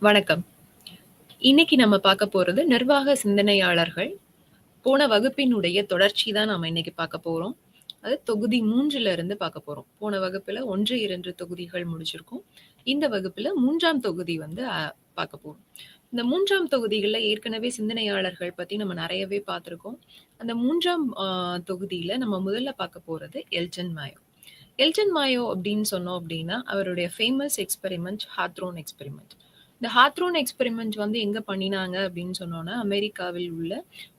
வணக்கம். இன்னைக்கு நம்ம பார்க்க போறது நிர்வாக சிந்தனையாளர்கள். போன வகுப்பினுடைய தொடர்ச்சி தான் நாம இன்னைக்கு பார்க்க போறோம். அது தொகுதி 3ல இருந்து பார்க்க போறோம். போன வகுப்புல 1, 2 தொகுதிகள் முடிச்சிருக்கோம். இந்த வகுப்புல 3ஆம் தொகுதி வந்து பார்க்க போறோம். இந்த 3ஆம் தொகுதிகள்ல ஏற்கனவே சிந்தனையாளர்கள் பத்தி நம்ம நெறையவே பார்த்திருக்கோம். அந்த 3ஆம் தொகுதியில நம்ம முதல்ல பார்க்க போறது எல்டன் மாயோ. எல்டன் மாயோ அப்படின்னு சொன்னோம் அப்படின்னா, அவருடைய ஃபேமஸ் எக்ஸ்பெரிமெண்ட் ஹாத்ரோன் எக்ஸ்பெரிமெண்ட். இந்த ஹாத்ரோன் எக்ஸ்பெரிமெண்ட் வந்து எங்க பண்ணினாங்க அப்படின்னு சொன்னோம்னா, அமெரிக்காவில் உள்ள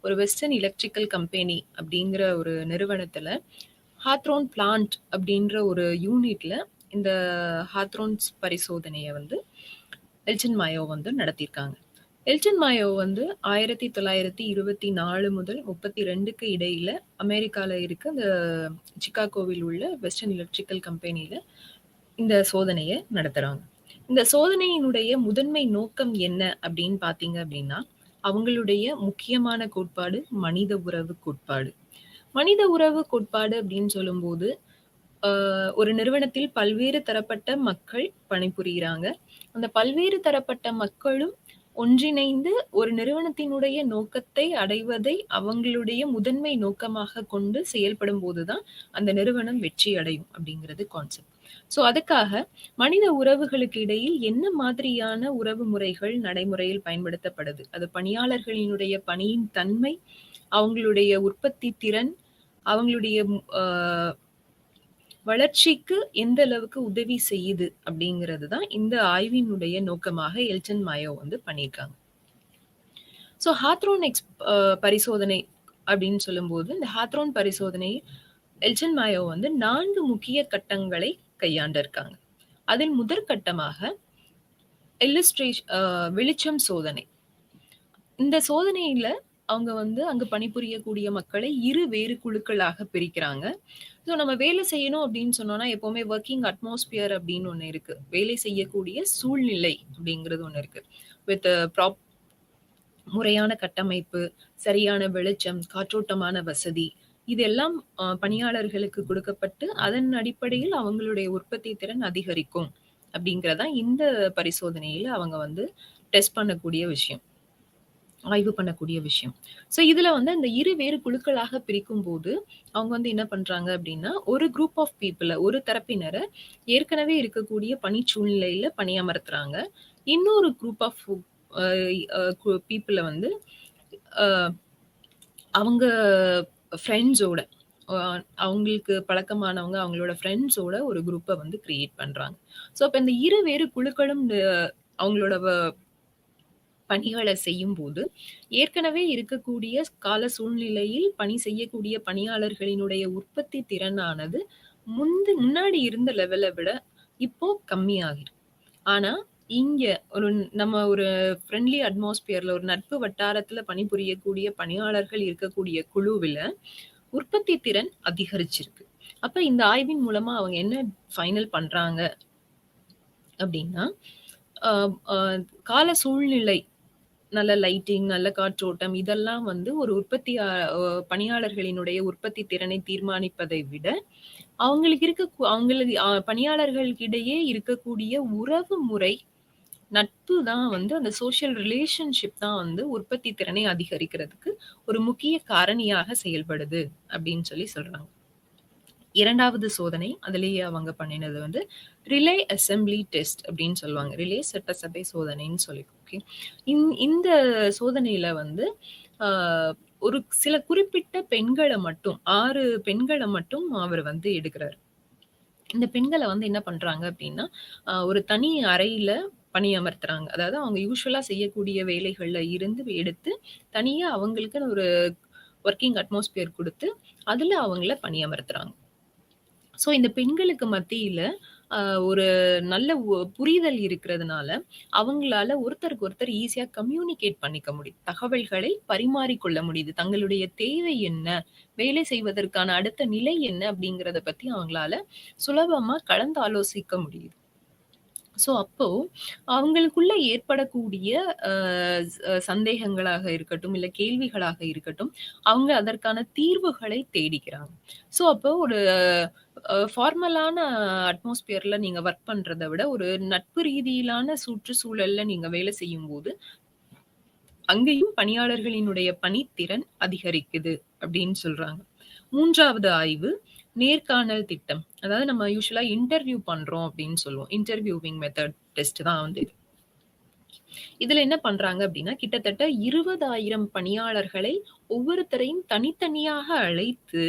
ஒரு வெஸ்டர்ன் எலக்ட்ரிக்கல் கம்பெனி அப்படிங்கிற ஒரு நிறுவனத்துல, ஹாத்ரோன் பிளான்ட் அப்படின்ற ஒரு யூனிட்ல இந்த ஹாத்ரோன்ஸ் பரிசோதனைய வந்து எல்டன் மாயோ வந்து நடத்தியிருக்காங்க. எல்டன் மாயோ வந்து 1924 முதல் 32க்கு இடையில அமெரிக்கால இருக்க அந்த சிகாகோவில் உள்ள வெஸ்டர்ன் எலக்ட்ரிக்கல் கம்பெனில இந்த சோதனைய நடத்துறாங்க. இந்த சோதனையினுடைய முதன்மை நோக்கம் என்ன அப்படின்னு பார்த்தீங்க அப்படின்னா, அவங்களுடைய முக்கியமான கோட்பாடு மனித உறவு கோட்பாடு. மனித உறவு கோட்பாடு அப்படின்னு சொல்லும்போது, ஒரு நிறுவனத்தில் பல்வேறு தரப்பட்ட மக்கள் பணிபுரியிறாங்க. அந்த பல்வேறு தரப்பட்ட மக்களும் ஒன்றிணைந்து ஒரு நிறுவனத்தினுடைய நோக்கத்தை அடைவதை அவங்களுடைய முதன்மை நோக்கமாக கொண்டு செயல்படும்போது தான் அந்த நிறுவனம் வெற்றி அடையும் அப்படிங்கிறது கான்செப்ட். ஸோ அதுக்காக மனித உறவுகளுக்கு இடையில் என்ன மாதிரியான உறவு முறைகள் நடைமுறையில் பயன்படுத்தப்படுது? அது பணியாளர்களினுடைய பணியின் தன்மை, அவங்களுடைய உற்பத்தி திறன், அவங்களுடைய அ வளர்ச்சிக்கு எந்த அளவுக்கு உதவி செய்யுது அப்படிங்கிறது தான் இந்த ஆய்வினுடைய நோக்கமாக எல்டன் மாயோ வந்து பண்ணியிருக்காங்க. ஸோ ஹாத்ரோன் பரிசோதனை அப்படின்னு சொல்லும்போது, இந்த ஹாத்ரோன் பரிசோதனை எல்டன் மாயோ வந்து 4 முக்கிய கட்டங்களை கையாண்டிருக்காங்க. அதில் முதற்கட்டமாக வெளிச்சம் சோதனை. இந்த சோதனையில அவங்க வந்து அங்க பணிபுரியக்கூடிய மக்களை 2 வேறு குழுக்களாக பிரிக்கிறாங்க. ஸோ நம்ம வேலை செய்யணும் அப்படின்னு சொன்னோம்னா, எப்பவுமே வொர்க்கிங் அட்மாஸ்பியர் அப்படின்னு ஒண்ணு இருக்கு. வேலை செய்யக்கூடிய சூழ்நிலை அப்படிங்கிறது ஒண்ணு இருக்கு. வித் முறையான கட்டமைப்பு, சரியான வெளிச்சம், காற்றோட்டமான வசதி, இதெல்லாம் பணியாளர்களுக்கு கொடுக்கப்பட்டு, அதன் அடிப்படையில் அவங்களுடைய உற்பத்தி திறன் அதிகரிக்கும். அப்படிங்கிறது தான் இந்த பரிசோதனையில அவங்க வந்து டெஸ்ட் பண்ணக்கூடிய விஷயம். ஆய்வு பண்ணக்கூடிய விஷயம். ஸோ இதுல வந்து அந்த 2 வேறு குழுக்களாக பிரிக்கும்போது, அவங்க வந்து என்ன பண்றாங்க அப்படின்னா, ஒரு குரூப் ஆஃப் ஒரு தரப்பினர ஏற்கனவே இருக்கக்கூடிய பணி சூழ்நிலையில பணியமர்த்துறாங்க. இன்னொரு குரூப் ஆஃப் அ அ கு பீப்பிள வந்து அ அவங்க ஃப்ரெண்ட்ஸோட அ அவங்களுக்கு பழக்கமானவங்க, அவங்களோட ஃப்ரெண்ட்ஸோட ஒரு குரூப்ப வந்து கிரியேட் பண்றாங்க. ஸோ அப்ப இந்த 2 வேறு குழுக்களும் அவங்களோட பணிகள செய்யும்போது, ஏற்கனவே இருக்கக்கூடிய கால சூழ்நிலையில் பணி செய்யக்கூடிய பணியாளர்களினுடைய உற்பத்தி திறனானது முன்னாடி இருந்த லெவல விட இப்போ கம்மியாகிருக்கு. ஆனா, இங்க நம்ம ஒரு ஃப்ரெண்ட்லி அட்மாஸ்பியர்ல ஒரு நட்பு வட்டாரத்துல பணிபுரியக்கூடிய பணியாளர்கள் இருக்கக்கூடிய குழுவில, உற்பத்தி திறன் அதிகரிச்சிருக்கு. அப்ப இந்த ஆய்வின் மூலமா அவங்க என்ன ஃபைனல் பண்றாங்க அப்டின்னா, அ அ கால சூழ்நிலை நல்ல லைட்டிங், நல்ல காற்றோட்டம் இதெல்லாம் வந்து ஒரு உற்பத்தி பணியாளர்களினுடைய உற்பத்தி திறனை தீர்மானிப்பதை விட, அவங்களுக்கு பணியாளர்களுக்கிடையே இருக்கக்கூடிய உறவு முறை, நட்பு தான் வந்து அந்த சோசியல் ரிலேஷன்ஷிப் தான் வந்து உற்பத்தி திறனை அதிகரிக்கிறதுக்கு ஒரு முக்கிய காரணியாக செயல்படுது அப்படின்னு சொல்லி சொல்றாங்க. 2வது சோதனை, அதிலேயே அவங்க பண்ணினது வந்து ரிலே அசெம்பிளி டெஸ்ட் அப்படின்னு சொல்லுவாங்க. ரிலே சட்டசபை சோதனைன்னு சொல்லி. ஓகே. இந்த சோதனையில வந்து ஆ ஒரு சில குறிப்பிட்ட பெண்கள மட்டும் 6 பெண்கள மட்டும் அவர் வந்து எடுக்குறாரு. இந்த பெண்கள வந்து என்ன பண்றாங்க அப்படின்னா, ஒரு தனி அறையில பணியமர்த்துறாங்க. அதாவது அவங்க யூசுவலா செய்யக்கூடிய வேலைகள்ல இருந்து எடுத்து, தனியா அவங்களுக்குன்னு ஒரு வொர்க்கிங் அட்மாஸ்பியர் குடுத்து, அதுல அவங்கள பணியமர்த்துறாங்க. ஸோ இந்த பெண்களுக்கு மத்தியில அ ஒரு நல்ல புரிதல் இருக்கிறதுனால, அவங்களால ஒருத்தருக்கு ஒருத்தர் ஈஸியா கம்யூனிகேட் பண்ணிக்க முடியுது. தகவல்களை பரிமாறிக்கொள்ள முடியுது. தங்களுடைய தேவை என்ன? வேலை செய்வதற்கான அடுத்த நிலை என்ன? அப்படிங்கிறத பத்தி அவங்களால சுலபமா கலந்து ஆலோசிக்க முடியுது. ஸோ அப்போ அவங்களுக்குள்ள ஏற்படக்கூடிய அ சந்தேகங்களாக இருக்கட்டும், இல்ல கேள்விகளாக இருக்கட்டும், அவங்க அதற்கான தீர்வுகளை தேடிக்கிறாங்க. ஸோ அப்போ ஒரு ஃபார்மலான அட்மாஸ்பியர்ல நீங்க வொர்க் பண்றத விட, ஒரு நட்பு ரீதியிலான சுற்றுச்சூழல்ல நீங்க வேலை செய்யும்போது, அங்கேயும் பணியாளர்களினுடைய பணித்திறன் அதிகரிக்குது அப்படின்னு சொல்றாங்க. 3வது ஆய்வு, நேர்காணல் திட்டம். அதாவது நம்ம யூசுவலா இன்டர்வியூ பண்றோம் அப்படின்னு சொல்லுவோம். இன்டர்வியூவிங் மெத்தட் டெஸ்ட் தான் வந்து இது. இதுல என்ன பண்றாங்க அப்படின்னா, கிட்டத்தட்ட 20,000 பணியாளர்களை ஒவ்வொருத்தரையும் தனித்தனியாக அழைத்து,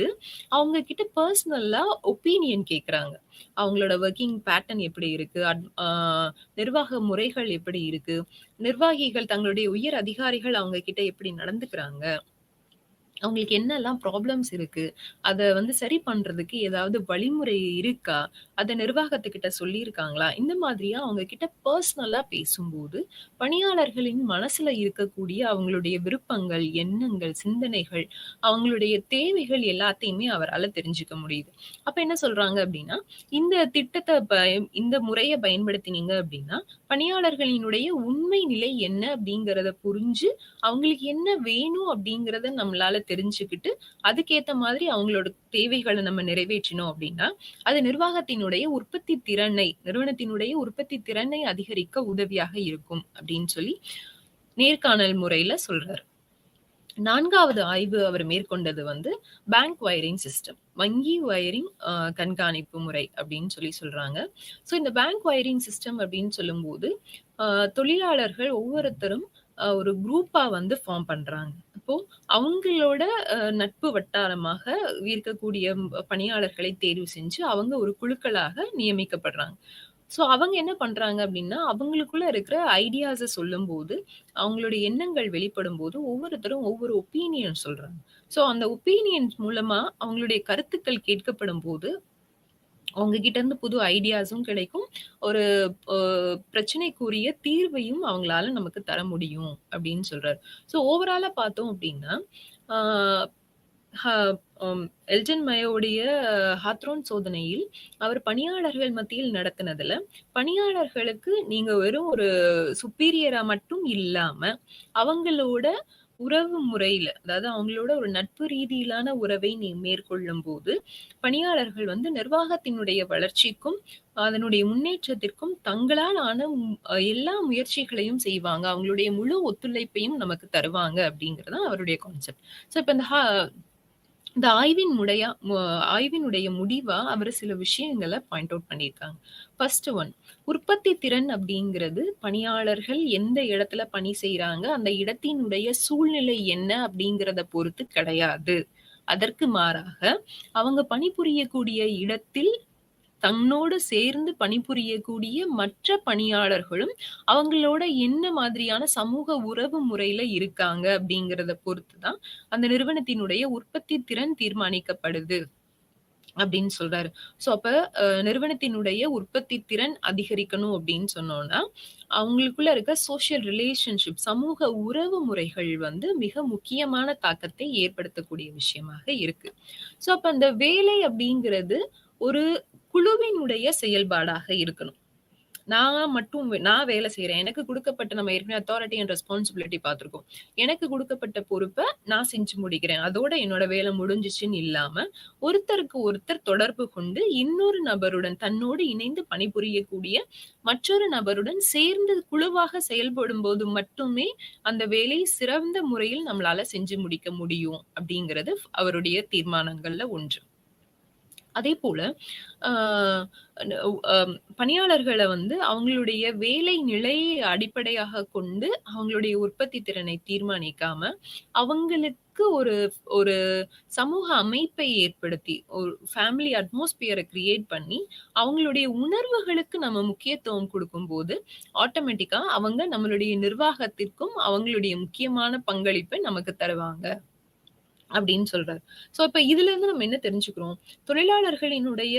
அவங்க கிட்ட பெர்சனலா ஒப்பீனியன் கேட்கறாங்க. அவங்களோட வொர்க்கிங் பேட்டர்ன் எப்படி இருக்கு? நிர்வாக முறைகள் எப்படி இருக்கு? நிர்வாகிகள் தங்களுடைய உயர் அதிகாரிகள் அவங்க கிட்ட எப்படி நடந்துக்கிறாங்க? அவங்களுக்கு என்னெல்லாம் ப்ராப்ளம்ஸ் இருக்கு? அத வந்து சரி பண்றதுக்கு ஏதாவது வழிமுறை இருக்கா? அத நிர்வாகத்துக்கிட்ட சொல்லியிருக்காங்களா? இந்த மாதிரியா அவங்க கிட்ட பெர்சனலா பேசும்போது, பணியாளர்களின் மனசுல இருக்கக்கூடிய அவங்களுடைய விருப்பங்கள், எண்ணங்கள், சிந்தனைகள், அவங்களுடைய தேவைகள் எல்லாத்தையுமே அவரால தெரிஞ்சுக்க முடியுது. அப்ப என்ன சொல்றாங்க அப்டின்னா, இந்த திட்டத்த இந்த முறைய பயன்படுத்தினீங்க அப்டின்னா, பணியாளர்களினுடைய உண்மை நிலை என்ன அப்டிங்கிறத புரிஞ்சு, அவங்களுக்கு என்ன வேணும் அப்டிங்கிறத நம்மளால தெரிஞ்சுக்கிட்டு, அதுக்கேத்த மாதிரி அவங்களோட தேவைகள நம்ம நிறைவேற்றினோம் அப்டின்னா, அது நிறுவனத்தினுடைய உற்பத்தி திறனை அதிகரிக்க உதவியாக இருக்கும் அப்டின்னு சொல்லி நேர்காணல் முறையில சொல்றாரு. 4வது ஆய்வு அவர் மேற்கொண்டது வந்து பேங்க் வயரிங் சிஸ்டம். வங்கி வயரிங் கண்காணிப்பு முறை அப்படின்னு சொல்றாங்க. ஸோ இந்த பேங்க் வயரிங் சிஸ்டம் அப்படின்னு சொல்லும்போது, அ தொழிலாளர்கள் ஒவ்வொருத்தரும் ஒரு குரூப்பா வந்து ஃபார்ம் பண்றாங்க. அப்போ அவங்களோட நட்பு வட்டாரமாக இருக்கக்கூடிய பணியாளர்களை தேர்வு செஞ்சு, அவங்க ஒரு குழுக்களாக நியமிக்கப்படுறாங்க. ஸோ அவங்க என்ன பண்றாங்க அப்டின்னா, அவங்களுக்குள்ள இருக்கிற ஐடியாஸ சொல்லும்போது, அவங்களுடைய எண்ணங்கள் வெளிப்படும்போது, ஒவ்வொருத்தரும் ஒவ்வொரு ஒப்பீனியன் சொல்றாங்க. ஸோ அந்த ஒப்பீனியன்ஸ் மூலமா அவங்களுடைய கருத்துக்கள் கேட்கப்படும்போது, அவங்க கிட்ட இருந்து புது ஐடியாஸும் கிடைக்கும். ஒரு அ பிரச்சனைக்குரிய தீர்வையும் அவங்களால நமக்கு தர முடியும் அப்டின்னு சொல்றாரு. ஸோ ஓவராலா பார்த்தோம் அப்டின்னா, ஆ ஹ அம் எல்டன் மயோவுடைய ஹாத்ரோன் சோதனையில் அவர் பணியாளர்கள் மத்தியில் நடத்தினதுல, பணியாளர்களுக்கு நீங்க வெறும் ஒரு சுப்பீரியரா மட்டும் இல்லாம, அவங்களோட உறவு முறையில, அதாவது அவங்களோட ஒரு நட்பு ரீதியிலான உறவை நீ மேற்கொள்ளும்போது, பணியாளர்கள் வந்து நிர்வாகத்தினுடைய வளர்ச்சிக்கும், அதனுடைய முன்னேற்றத்திற்கும் தங்களால் ஆன எல்லா முயற்சிகளையும் செய்வாங்க. அவங்களுடைய முழு ஒத்துழைப்பையும் நமக்கு தருவாங்க அப்படிங்கிறது தான் அவருடைய கான்செப்ட். ஸோ இப்ப இந்த ஆய்வினுடைய முடிவா அவரு சில விஷயங்கள பாயிண்ட் அவுட் பண்ணியிருக்காங்க. ஃபர்ஸ்ட் ஒன், உற்பத்தி திறன் அப்படிங்கிறது பணியாளர்கள் எந்த இடத்துல பணி செய்றாங்க, அந்த இடத்தினுடைய சூழ்நிலை என்ன அப்படிங்கிறத பொறுத்து கிடையாது. அதற்கு மாறாக, அவங்க பணிபுரியக்கூடிய இடத்தில் தன்னோடு சேர்ந்து பணிபுரியக்கூடிய மற்ற பணியாளர்களும், அவங்களோட என்ன மாதிரியான சமூக உறவு முறையில இருக்காங்க அப்படிங்கிறத பொறுத்து தான், அந்த நிறுவனத்தினுடைய உற்பத்தி திறன் தீர்மானிக்கப்படுது. அப்படின்னு சொல்றாரு. ஸோ அப்ப நிறுவனத்தினுடைய உற்பத்தி திறன் அதிகரிக்கணும் அப்படின்னு சொன்னோம்னா, அவங்களுக்குள்ள இருக்க சோசியல் ரிலேஷன்ஷிப் சமூக உறவு முறைகள் வந்து மிக முக்கியமான தாக்கத்தை ஏற்படுத்தக்கூடிய விஷயமாக இருக்கு. ஸோ அப்ப அந்த வேலை அப்படிங்கிறது ஒரு குழுவினுடைய செயல்பாடாக இருக்கணும். நான் வேலை செய்றேன். எனக்கு குடுக்கப்பட்ட நம்ம ஏற்கனவே அத்தாரிட்டி அண்ட் ரெஸ்பான்சிபிலிட்டி பார்த்திருக்கோம். எனக்கு குடுக்கப்பட்ட பொறுப்ப நான் செஞ்சு முடிக்கிறேன். அதோட என்னோட வேலை முடிஞ்சுச்சுன்னு இல்லாம, ஒருத்தருக்கு ஒருத்தர் தொடர்பு கொண்டு இன்னொரு நபருடன் தன்னோடு இணைந்து பணிபுரியக்கூடிய மற்றொரு நபருடன் சேர்ந்து குழுவாக செயல்படும்போது மட்டுமே, அந்த வேலை சிறந்த முறையில் நம்மளால செஞ்சு முடிக்க முடியும். அப்படிங்கிறது அவருடைய தீர்மானங்கள்ல ஒன்று. அதேபோல, ஆ பணியாளர்கள வந்து அவங்களுடைய வேலை நிலையை அடிப்படையாகக் கொண்டு அவங்களுடைய உற்பத்தி திறனை தீர்மானிக்காம, அவங்களுக்கு ஒரு ஒரு சமூக அமைப்பை ஏற்படுத்தி, ஒரு ஃபேமிலி அட்மாஸ்பியர கிரியேட் பண்ணி, அவங்களுடைய உணர்வுகளுக்கு நம்ம முக்கியத்துவம் குடுக்கும்போது, ஆட்டோமேட்டிக்கா அவங்க நம்மளுடைய நிர்வாகத்திற்கும் அவங்களுடைய முக்கியமான பங்களிப்பை நமக்கு தருவாங்க. அப்படின்னு சொல்றாரு. ஸோ அப்ப இதுலருந்து நம்ம என்ன தெரிஞ்சுக்கிறோம்? தொழிலாளர்களினுடைய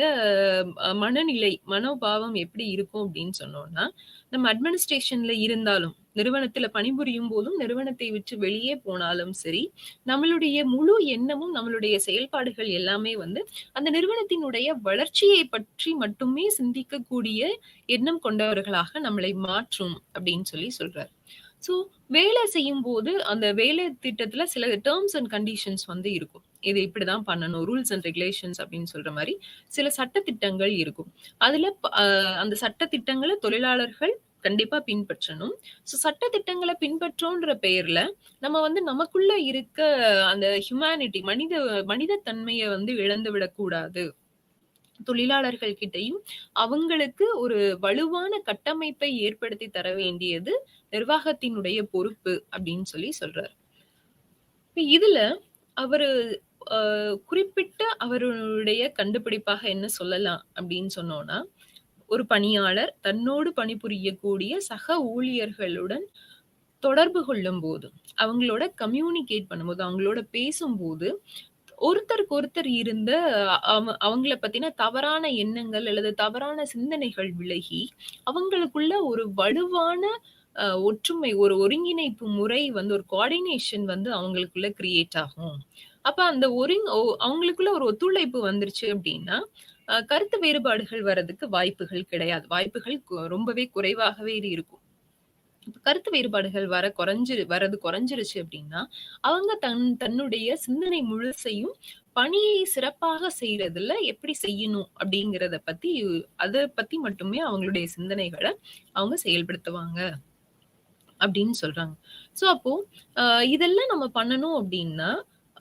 மனநிலை, மனோபாவம் எப்படி இருக்கும் அப்படின்னு சொன்னோம்னா, நம்ம அட்மினிஸ்ட்ரேஷன்ல இருந்தாலும், நிறுவனத்தில பணிபுரியும் போதும், நிறுவனத்தை விட்டு வெளியே போனாலும் சரி, நம்மளுடைய முழு எண்ணமும், நம்மளுடைய செயல்பாடுகள் எல்லாமே வந்து, அந்த நிறுவனத்தினுடைய வளர்ச்சியை பற்றி மட்டுமே சிந்திக்கக்கூடிய எண்ணம் கொண்டவர்களாக நம்மளை மாற்றும் அப்படின்னு சொல்லி சொல்றார். ஸோ வேலை செய்யும்போது, அந்த வேலை திட்டத்துல சில டெர்ம்ஸ் அண்ட் கண்டிஷன்ஸ் வந்து இருக்கும். இது இப்படிதான் பண்ணணும். ரூல்ஸ் அண்ட் ரெகுலேஷன்ஸ் அப்படின்னு சொல்ற மாரி, சில சட்ட திட்டங்கள் இருக்கும். அதுல அந்த சட்ட திட்டங்கள தொழிலாளர்கள் கண்டிப்பா பின்பற்றணும். ஸோ சட்ட திட்டங்கள பின்பற்றோன்ற பெயர்ல, நம்ம வந்து நமக்குள்ள இருக்க அந்த ஹியூமானிட்டி மனித தன்மைய வந்து இழந்து விடக்கூடாது. தொழிலாளர்கள் கிட்டயும் அவங்களுக்கு ஒரு வலுவான கட்டமைப்பை ஏற்படுத்தி தர வேண்டியது நிர்வாகத்தினுடைய பொறுப்பு அப்படின்னு சொல்லி சொல்றாரு. இப்ப இதுல அவரு குறிப்பிட்ட அவருடைய கண்டுபிடிப்பாக என்ன சொல்லலாம் அப்படின்னு சொன்னோம்னா, ஒரு பணியாளர் தன்னோடு பணிபுரியக்கூடிய சக ஊழியர்களுடன் தொடர்பு கொள்ளும்போது, அவங்களோட கம்யூனிகேட் பண்ணும்போது, அவங்களோட பேசும்போது, ஒருத்தருக்கு ஒருத்தர் இருந்த அவங்கள பத்தின தவறான எண்ணங்கள் அல்லது தவறான சிந்தனைகள் விலகி, அவங்களுக்குள்ள ஒரு வலுவான ஒற்றுமை, ஒரு ஒருங்கிணைப்பு முறை வந்து ஒரு கோஆர்டினேஷன் வந்து அவங்களுக்குள்ள கிரியேட் ஆகும். அப்ப அந்த அவங்களுக்குள்ள ஒரு ஒத்துழைப்பு வந்துருச்சு அப்டின்னா, கருத்து வேறுபாடுகள் வரதுக்கு வாய்ப்புகள் கிடையாது. வாய்ப்புகள் ரொம்பவே குறைவாகவே இருக்கும். கருத்து வேறுபாடுகள் வரது குறைஞ்சிருச்சு அப்டின்னா, அவங்க தன்னுடைய சிந்தனை முழுசையும் பணியை சிறப்பாக செய்றதுல எப்படி செய்யணும் அத பத்தி மட்டுமே அவங்களுடைய சிந்தனைகள அவங்க செயல்படுத்துவாங்க. அப்படின்னு சொல்றாங்க. ஸோ அப்போ அ இதெல்லாம் நம்ம பண்ணணும் அப்படின்னா,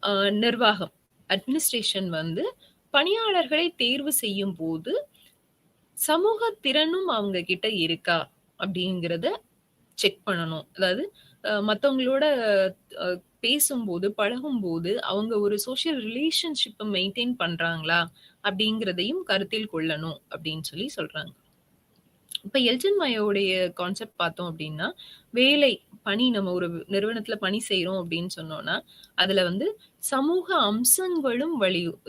அ நிர்வாகம், அட்மினிஸ்ட்ரேஷன் வந்து பணியாளர்களை தேர்வு செய்யும்போது, சமூக திறனும் அவங்க கிட்ட இருக்கா? அப்படிங்கிறத செக் பண்ணணும். அதாவது மத்தவங்களோட அ பேசும்போது, பழகும்போது, அவங்க ஒரு சோசியல் ரிலேஷன்ஷிப்ப மெயின்டெயின் பண்றாங்களா? அப்படிங்கிறதையும் கருத்தில் கொள்ளணும் அப்படின்னு சொல்லி சொல்றாங்க. இப்ப எல்டன் மயோடைய கான்செப்ட் பார்த்தோம் அப்டின்னா, வேலை, பணி நம்ம ஒரு நிறுவனத்துல பணி செய்றோம் அப்டின்னு சொன்னோம்னா, அதுல வந்து சமூக அம்சங்களும்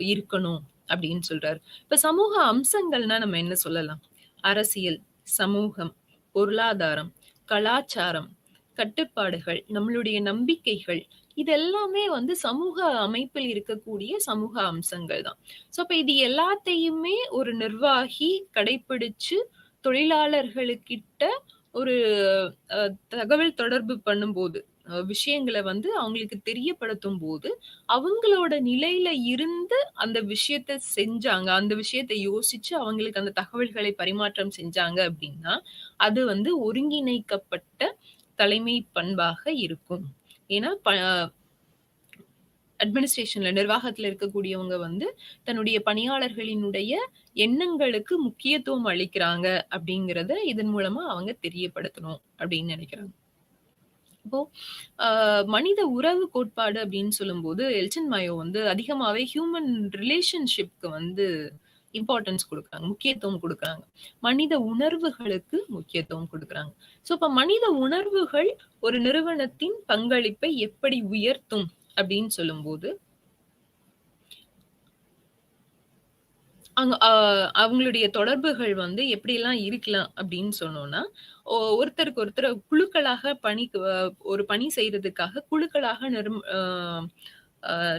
இருக்கணும் அப்டின்னு சொல்றாரு. இப்ப சமூக அம்சங்கள்னா நம்ம என்ன சொல்லலாம்? அரசியல், சமூகம், பொருளாதாரம், கலாச்சாரம், கட்டுப்பாடுகள், நம்மளுடைய நம்பிக்கைகள், இது எல்லாமே வந்து சமூக அமைப்பில் இருக்கக்கூடிய சமூக அம்சங்கள் தான். ஸோ அப்ப இது எல்லாத்தையுமே ஒரு நிர்வாகி கடைப்பிடிச்சு தொழிலாளர்களுக்கிட்ட ஒரு அ தகவல் தொடர்பு பண்ணும்போது, விஷயங்கள வந்து அவங்களுக்கு தெரியப்படுத்தும்போது, அவங்களோட நிலையில இருந்து அந்த விஷயத்த செஞ்சாங்க. அந்த விஷயத்த யோசிச்சு அவங்களுக்கு அந்த தகவல்களை பரிமாற்றம் செஞ்சாங்க அப்டின்னா, அது வந்து ஒருங்கிணைக்கப்பட்ட தலைமை பண்பாக இருக்கும். ஏன்னா, அட்மினிஸ்ட்ரேஷன்ல நிர்வாகத்துல இருக்கக்கூடியவங்க வந்து தன்னுடைய பணியாளர்களினுடைய எண்ணங்களுக்கு முக்கியத்துவம் அளிக்கிறாங்க அப்படிங்கிறத இதன் மூலமா அவங்க தெரியப்படுத்தணும் அப்படின்னு நினைக்கிறாங்க. இப்போ மனித உறவு கோட்பாடு அப்படின்னு சொல்லும்போது எல்டன் மயோ வந்து அதிகமாவே ஹியூமன் ரிலேஷன்ஷிப்க்கு வந்து இம்பார்ட்டன்ஸ் குடுக்குறாங்க. முக்கியத்துவம் குடுக்குறாங்க. மனித உணர்வுகளுக்கு முக்கியத்துவம் குடுக்குறாங்க. சோ இப்ப மனித உணர்வுகள் ஒரு நிறுவனத்தின் பங்களிப்பை எப்படி உயர்த்தும் அப்படின்னு சொல்லும்போது அங்க அவங்களுடைய தொடர்புகள் வந்து எப்படிலாம் இருக்கலாம் அப்படின்னு சொன்னோம்னா, ஒருத்தருக்கு ஒருத்தர் குழுக்களாக ஒரு பணி செய்றதுக்காக குழுக்களாக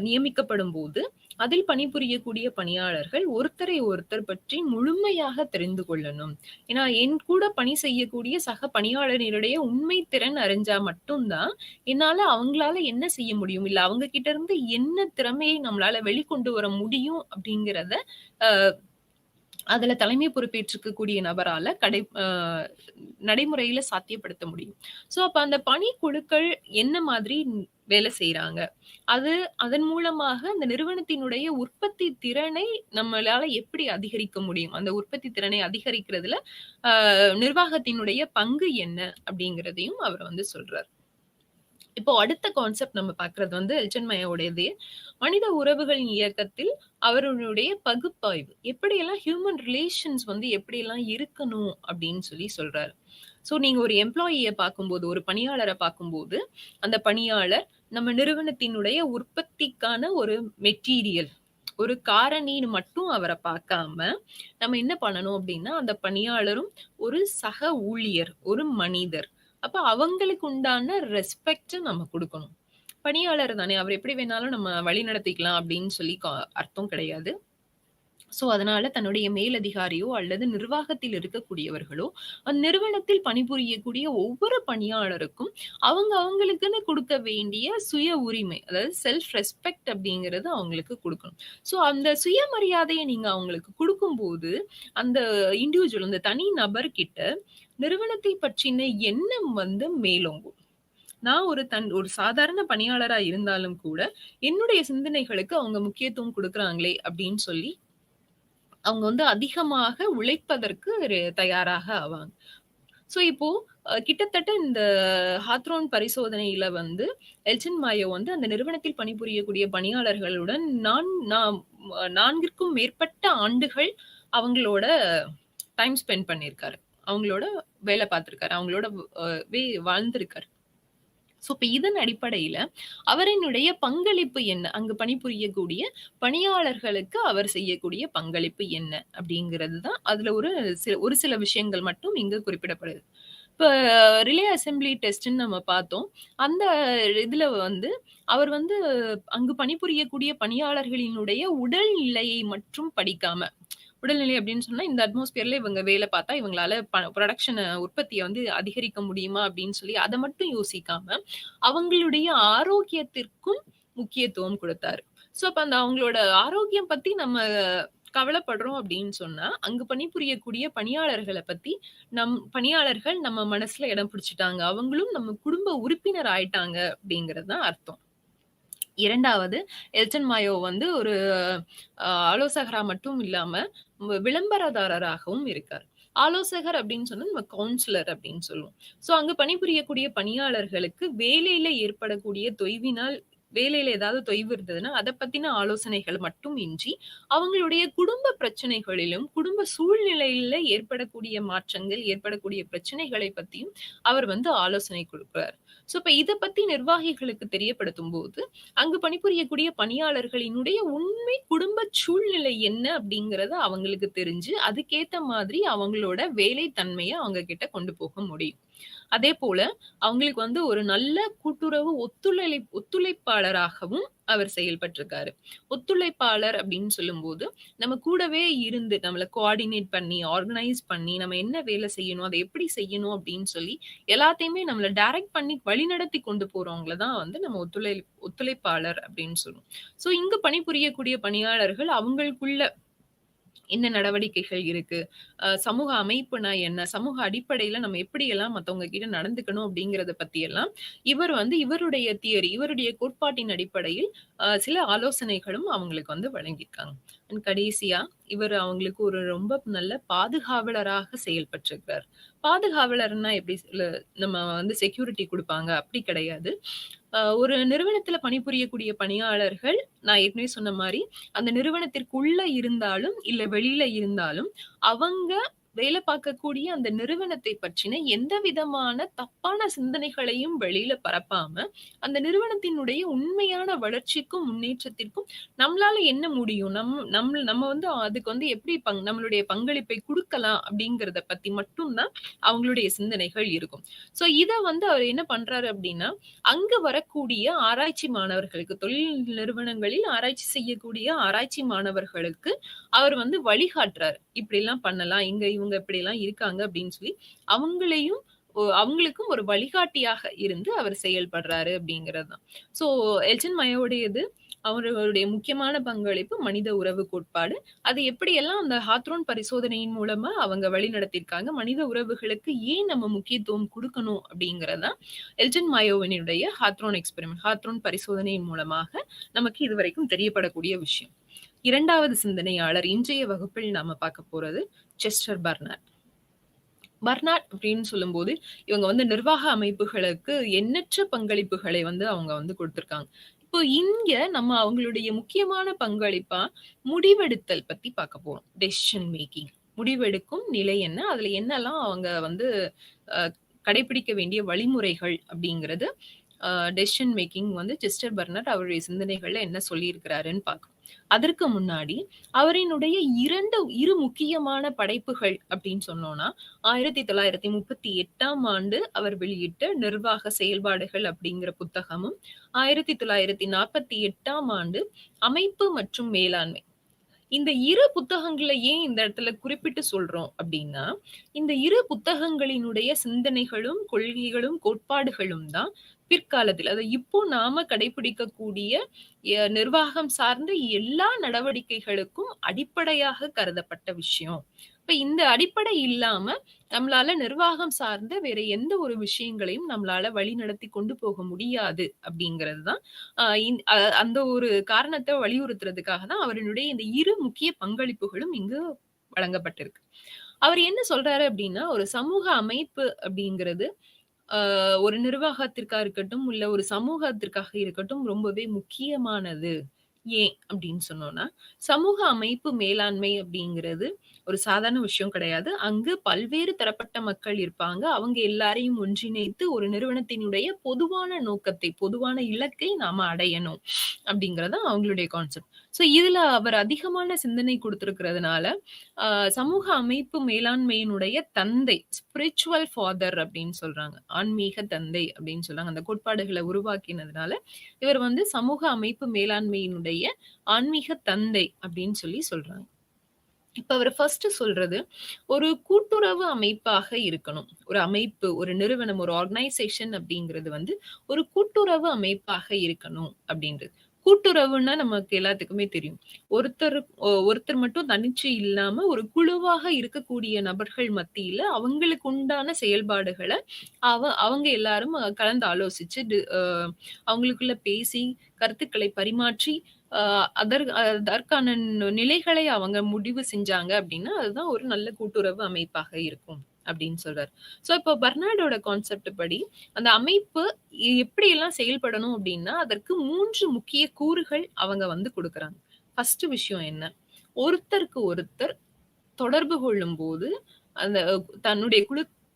நியமிக்கப்படும்போது, அதில் பணிபுரியக்கூடிய பணியாளர்கள் ஒருத்தரை ஒருத்தர் பற்றி முழுமையாக தெரிந்து கொள்ளணும். ஏன்னா, என் கூட பணி செய்யக்கூடிய சக பணியாளரினுடைய உண்மை திறன் அறிஞ்சா மட்டும் தான், என்னால அவங்களால என்ன செய்ய முடியும்? இல்ல அவங்க கிட்ட இருந்து என்ன திறமையை நம்மளால வெளிக்கொண்டு வர முடியும்? அப்படிங்கிறத அ அதுல தலைமை பொறுப்பேற்றுக்கக்கூடிய நபரால நடைமுறையில சாத்தியப்படுத்த முடியும். ஸோ, அப்ப அந்த பணிக்குழுக்கள் என்ன மாதிரி வேலை செய்றாங்க? அதன் மூலமாக அந்த நிறுவனத்தினுடைய உற்பத்தி திறனை நம்மளால எப்படி அதிகரிக்க முடியும்? அந்த உற்பத்தி திறனை அதிகரிக்கிறதுல நிர்வாகத்தினுடைய பங்கு என்ன? அப்படிங்கிறதையும் அவர் வந்து சொல்றார். இப்போ அடுத்த கான்செப்ட் நம்ம பார்க்கிறது வந்து எல்டன் மயோடையது. மனித உறவுகளின் இயக்கத்தில் அவர்களுடைய பகுப்பாய்வு. எப்படியெல்லாம் ஹியூமன் ரிலேஷன்ஸ் வந்து எப்படியெல்லாம் இருக்கணும் அப்படின்னு சொல்லி சொல்றாரு. ஸோ நீங்க ஒரு எம்ப்ளாயிய பார்க்கும்போது, ஒரு பணியாளர பார்க்கும்போது, அந்த பணியாளர் நம்ம நிறுவனத்தினுடைய உற்பத்திக்கான ஒரு மெட்டீரியல், ஒரு காரணின்னு மட்டும் அவர பார்க்காம, நம்ம என்ன பண்ணணும் அப்டின்னா, அந்த பணியாளரும் ஒரு சக ஊழியர், ஒரு மனிதர். அப்ப அவங்களுக்கு உண்டான ரெஸ்பெக்ட்ட நம்ம குடுக்கணும். பணியாளர் தானே, அவர் எப்படி வேணாலும் நம்ம வழிநடத்திக்கலாம் அப்படின்னு சொல்லி அர்த்தம் கிடையாது. சோ, அதனால தன்னுடைய மேலதிகாரியோ அல்லது நிர்வாகத்தில் இருக்கக்கூடியவர்களோ, அந்நிறுவனத்தில் பணிபுரியக்கூடிய ஒவ்வொரு பணியாளருக்கும் அவங்களுக்குன்னு குடுக்க வேண்டிய சுய உரிமை, அதாவது செல்ஃப் ரெஸ்பெக்ட் அப்படிங்கிறது அவங்களுக்கு குடுக்கணும். சோ, அந்த சுயமரியாதைய நீங்க அவங்களுக்கு குடுக்கும்போது, அந்த இண்டிவிஜுவல் அந்த தனி நபர்கிட்ட நிறுவனத்தை பற்றின எண்ணம் மேலோங்கும். நான் ஒரு சாதாரண பணியாளரா இருந்தாலும் கூட, என்னுடைய சிந்தனைகளுக்கு அவங்க முக்கியத்துவம் குடுக்குறாங்களே அப்படின்னு சொல்லி அவங்க அதிகமாக உழைப்பதற்கு தயாராக ஆவாங்க. சோ இப்போ கிட்டத்தட்ட இந்த ஹாத்ரோன் பரிசோதனையில எல்டன் மாயோ அந்த நிறுவனத்தில் பணிபுரியக்கூடிய பணியாளர்களுடன் 4ற்கும் மேற்பட்ட ஆண்டுகள் அவங்களோட டைம் ஸ்பெண்ட் பண்ணியிருக்காரு. அவங்களோட வேலை பார்த்திருக்காரு. அவங்களோட வாழ்ந்திருக்காரு. சோ, இப்ப இதன் அடிப்படையில அவரினுடைய பங்களிப்பு என்ன? அங்கு பணிபுரியக்கூடிய பணியாளர்களுக்கு அவர் செய்யக்கூடிய பங்களிப்பு என்ன? அப்படிங்கிறது தான் அதுல ஒரு சில விஷயங்கள் மட்டும் இங்கு குறிப்பிடப்படுது. இப்ப ரிலே அசெம்பிளி டெஸ்ட்ன்னு நம்ம பார்த்தோம். அந்த இதுல அவர் அங்கு பணிபுரியக்கூடிய பணியாளர்களினுடைய உடல்நிலையை மட்டும் படிக்காம, உடல்நிலை அப்படின்னு சொன்னா, இந்த அட்மாஸ்பியர்ல இவங்க வேலை பார்த்தா இவங்களால புரொடக்ஷன உற்பத்திய அதிகரிக்க முடியுமா அப்படின்னு சொல்லி அத மட்டும் யோசிக்காம, அவங்களுடைய ஆரோக்கியத்திற்கும் முக்கியத்துவம் குடுத்தாரு. சோ, அப்ப அவங்களோட ஆரோக்கியம் பத்தி நம்ம கவலைப்படுறோம் அப்படின்னு சொன்னா, அங்கு பணிபுரியக்கூடிய பணியாளர்கள பத்தி பணியாளர்கள் நம்ம மனசுல இடம் பிடிச்சுட்டாங்க. அவங்களும் நம்ம குடும்ப உறுப்பினர் ஆயிட்டாங்க அப்படிங்கிறது தான் அர்த்தம். 2வது எல்டன் மாயோ ஒரு ஆலோசகரா மட்டும் இல்லாம, விளம்பரதாரராகவும் இருக்கார். ஆலோசகர் அப்படின்னு சொன்னா நம்ம கவுன்சிலர் அப்படின்னு சொல்லுவோம். சோ, அங்க பணிபுரியக்கூடிய பணியாளர்களுக்கு வேலையில ஏற்படக்கூடிய தொய்வினால் வேலையில ஏதாவது தொய்வு இருந்ததுன்னா, அத பத்தின ஆலோசனைகள் மட்டும் இன்றி, அவங்களுடைய குடும்ப பிரச்சனைகளிலும், குடும்ப சூழ்நிலையில ஏற்படக்கூடிய மாற்றங்கள், ஏற்படக்கூடிய பிரச்சனைகளை பத்தியும் அவர் ஆலோசனை குடுக்குறார். சோ, இப்ப இத பத்தி நிர்வாகிகளுக்கு தெரியப்படுத்தும்போது, அங்கு பணிபுரியக்கூடிய பணியாளர்களினுடைய உண்மை குடும்ப சூழ்நிலை என்ன அப்படிங்கிறத அவங்களுக்கு தெரிஞ்சு, அதுக்கேத்த மாதிரி அவங்களோட வேலை தன்மைய அவங்க கிட்ட கொண்டு போக முடியும். அதேபோல அவங்களுக்கு ஒரு நல்ல கூட்டுறவு ஒத்துழைப்பாளராகவும் அவர் செயல்பட்டிருக்காரு. ஒத்துழைப்பாளர் அப்படின்னு சொல்லும்போது, நம்ம கூடவே இருந்து நம்மள கோஆர்டினேட் பண்ணி, ஆர்கனைஸ் பண்ணி, நம்ம என்ன வேலை செய்யணும், அத எப்படி செய்யணும் அப்படின்னு சொல்லி, எல்லாத்தையுமே நம்மள டைரக்ட் பண்ணி வழிநடத்தி கொண்டு போறவங்கள தான் நம்ம ஒத்துழைப்பாளர் அப்படின்னு சொல்லுவோம். சோ, இங்க பணிபுரியக்கூடிய பணியாளர்கள் அவங்களுக்குள்ள என்ன நடவடிக்கைகள் இருக்கு? சமூக அமைப்புனா என்ன? சமூக அடிப்படையில நம்ம எப்படியெல்லாம் மத்தவங்க கிட்ட நடந்துக்கணும் அப்படிங்கிறத பத்தியெல்லாம், இவர் இவருடைய தியரி, இவருடைய கோட்பாட்டின் அடிப்படையில் சில ஆலோசனைகளும் அவங்களுக்கு வழங்கியிருக்காங்க. அண்ட் கடைசியா, இவர் அவங்களுக்கு ஒரு ரொம்ப நல்ல பாதுகாவலராக செயல்பட்டிருக்கிறார். பாதுகாவலர்னா எப்படி நம்ம செக்யூரிட்டி குடுப்பாங்க, அப்படி கிடையாது. ஒரு நிறுவனத்தில பணிபுரியக்கூடிய பணியாளர்கள், நான் ஏற்கனவே சொன்ன மாரி, அந்த நிறுவனத்திற்குள்ள இருந்தாலும், இல்ல வெளியில இருந்தாலும், அவங்க வேலை பார்க்கக்கூடிய அந்த நிறுவனத்தை பற்றின எந்த விதமான தப்பான சிந்தனைகளையும் வெளியில பரப்பாம, அந்த நிறுவனத்தினுடைய உண்மையான வளர்ச்சிக்கும், முன்னேற்றத்திற்கும் நம்மளால என்ன முடியும்? நம்ம அதுக்கு எப்படி நம்மளுடைய பங்களிப்பை குடுக்கலாம் அப்படிங்கிறத பத்தி மட்டும் தான் அவங்களுடைய சிந்தனைகள் இருக்கும். சோ, இத அவர் என்ன பண்றாரு அப்படின்னா, அங்கு வரக்கூடிய ஆராய்ச்சி மாணவர்களுக்கு, தொழில் நிறுவனங்களில் ஆராய்ச்சி செய்யக்கூடிய ஆராய்ச்சி மாணவர்களுக்கு அவர் வழிகாட்டுறாரு. இப்படிலாம் பண்ணலாம். இவங்க இப்படிலாம் இருக்காங்க அப்படின்னு சொல்லி, அவங்களையும் அவங்களுக்கும் ஒரு வழிகாட்டியாக இருந்து அவர் செயல்படுறாரு அப்படிங்கிறது தான். சோ, எல்டன் மயோடையது அவர்களுடைய முக்கியமான பங்களிப்பு மனித உறவு கோட்பாடு. அது எப்படியெல்லாம் அந்த ஹாத்ரோன் பரிசோதனையின் மூலமா அவங்க வழிநடத்தியிருக்காங்க. மனித உறவுகளுக்கு ஏன் நம்ம முக்கியத்துவம் குடுக்கணும் அப்படிங்கிறது தான் எல்டன் மாயோவினுடைய ஹாத்ரோன் பரிசோதனையின் மூலமாக நமக்கு இதுவரைக்கும் தெரியப்படக்கூடிய விஷயம். 2வது சிந்தனையாளர் இன்றைய வகுப்பில் நாம பார்க்க போறது செஸ்டர் பர்னார்ட். பர்னார்ட் அப்படின்னு சொல்லும்போது, இவங்க நிர்வாக அமைப்புகளுக்கு எண்ணற்ற பங்களிப்புகளை அவங்க குடுத்திருக்காங்க. இப்போ இங்க நம்ம அவங்களுடைய முக்கியமான பங்களிப்பா முடிவெடுத்தல் பத்தி பார்க்க போறோம். Decision making. முடிவெடுக்கும் நிலை என்ன? அதுல என்னலாம் அவங்க அ கடைபிடிக்க வேண்டிய வழிமுறைகள் அப்படிங்கிறது டெசிஷன் மேக்கிங் வந்து செஸ்டர் பர்னட் அவருடைய சிந்தனைகள்ல என்ன சொல்லியிருக்கிறாருன்னு பார்க்கணும். அதற்கு முன்னாடி அவரினுடைய இரு முக்கியமான படைப்புகள் அப்படின்னு சொன்னோம்னா, 1938ஆம் ஆண்டு அவர் வெளியிட்ட நிர்வாக செயல்பாடுகள் அப்படிங்கிற புத்தகமும், 1948ஆம் ஆண்டு அமைப்பு மற்றும் மேலாண்மை. இந்த 2 புத்தகங்கள ஏன் இந்த இடத்துல குறிப்பிட்டு சொல்றோம் அப்டின்னா, இந்த 2 புத்தகங்களினுடைய சிந்தனைகளும், கொள்கைகளும், கோட்பாடுகளும் தான் பிற்காலத்தில் இப்போ நாம கடைபிடிக்கக்கூடிய நிர்வாகம் சார்ந்த எல்லா நடவடிக்கைகளுக்கும் அடிப்படையாக கருதப்பட்ட விஷயம். இப்ப இந்த அடிப்படை இல்லாம நம்மளால நிர்வாகம் சார்ந்த வேற எந்த ஒரு விஷயங்களையும் நம்மளால வழிநடத்தி கொண்டு போக முடியாது அப்டிங்கிறது தான் அந்த ஒரு காரணத்த வலியுறுத்துறதுக்காக தான் அவரினுடைய இந்த 2 முக்கிய பங்களிப்புகளும் இங்கு வழங்கப்பட்டிருக்கு. அவர் என்ன சொல்றாரு அப்டின்னா, ஒரு சமூக அமைப்பு அப்டிங்கிறது ஒரு நிர்வாகத்திற்கா இருக்கட்டும், இல்ல ஒரு சமூகத்திற்காக இருக்கட்டும் ரொம்பவே முக்கியமானது. ஏன் அப்டின்னு சொன்னோம்னா, சமூக அமைப்பு மேலாண்மை அப்டிங்கிறது ஒரு சாதாரண விஷயம் கிடையாது. அங்கு பல்வேறு தரப்பட்ட மக்கள் இருப்பாங்க. அவங்க எல்லாரையும் ஒன்றிணைத்து ஒரு நிறுவனத்தினுடைய பொதுவான நோக்கத்தை, பொதுவான இலக்கை நாம அடையணும் அப்டிங்கிறது தான் அவங்களுடைய கான்செப்ட். இதுல அவர் அதிகமான சிந்தனை குடுத்திருக்கிறதுனால, அ சமூக அமைப்பு மேலாண்மையினுடைய தந்தை, ஸ்பிரிச்சுவல் ஃபாதர் அப்டின்னு சொல்றாங்க. ஆன்மீக தந்தை அப்டின்னு சொல்றாங்க. அந்த கோட்பாடுகள உருவாக்கினதுனால, இவர் வந்து சமூக அமைப்பு மேலாண்மையினுடைய ஆன்மீக தந்தை அப்டின்னு சொல்றாங்க. இப்ப அவரு ஃபர்ஸ்ட் சொல்றது, ஒரு கூட்டுறவு அமைப்பாக இருக்கணும். ஒரு அமைப்பு, ஒரு நிறுவனம், ஒரு ஆர்கனைசேஷன் அப்படிங்கிறது வந்து ஒரு கூட்டுறவு அமைப்பாக இருக்கணும் அப்படின்றது. கூட்டுறவுன்னா நமக்கு எல்லாத்துக்குமே தெரியும். ஒருத்தர் மட்டும் தனிச்சு இல்லாம ஒரு குழுவாக இருக்கக்கூடிய நபர்கள் மத்தியில அவங்களுக்கு உண்டான செயல்பாடுகள அவங்க எல்லாரும் கலந்து ஆலோசிச்சு அவங்களுக்குள்ள பேசி, கருத்துக்களை பரிமாற்றி அ அதற்கான நிலைகளை அவங்க முடிவு செஞ்சாங்க அப்டின்னா, அதுதான் ஒரு நல்ல கூட்டுறவு அமைப்பாக இருக்கும் அப்டின்னு சொல்றாரு. இப்போ பெர்னார்டோட கான்செப்ட் படி அந்த அமைப்பு எப்படியெல்லாம் செயல்படணும் அப்டின்னா, அதற்கு 3 முக்கிய கூறுகள் அவங்க வந்து குடுக்குறாங்க. ஃபர்ஸ்ட் விஷயம் என்ன? ஒருத்தருக்கு ஒருத்தர் தொடர்பு கொள்ளும்போது, அந்த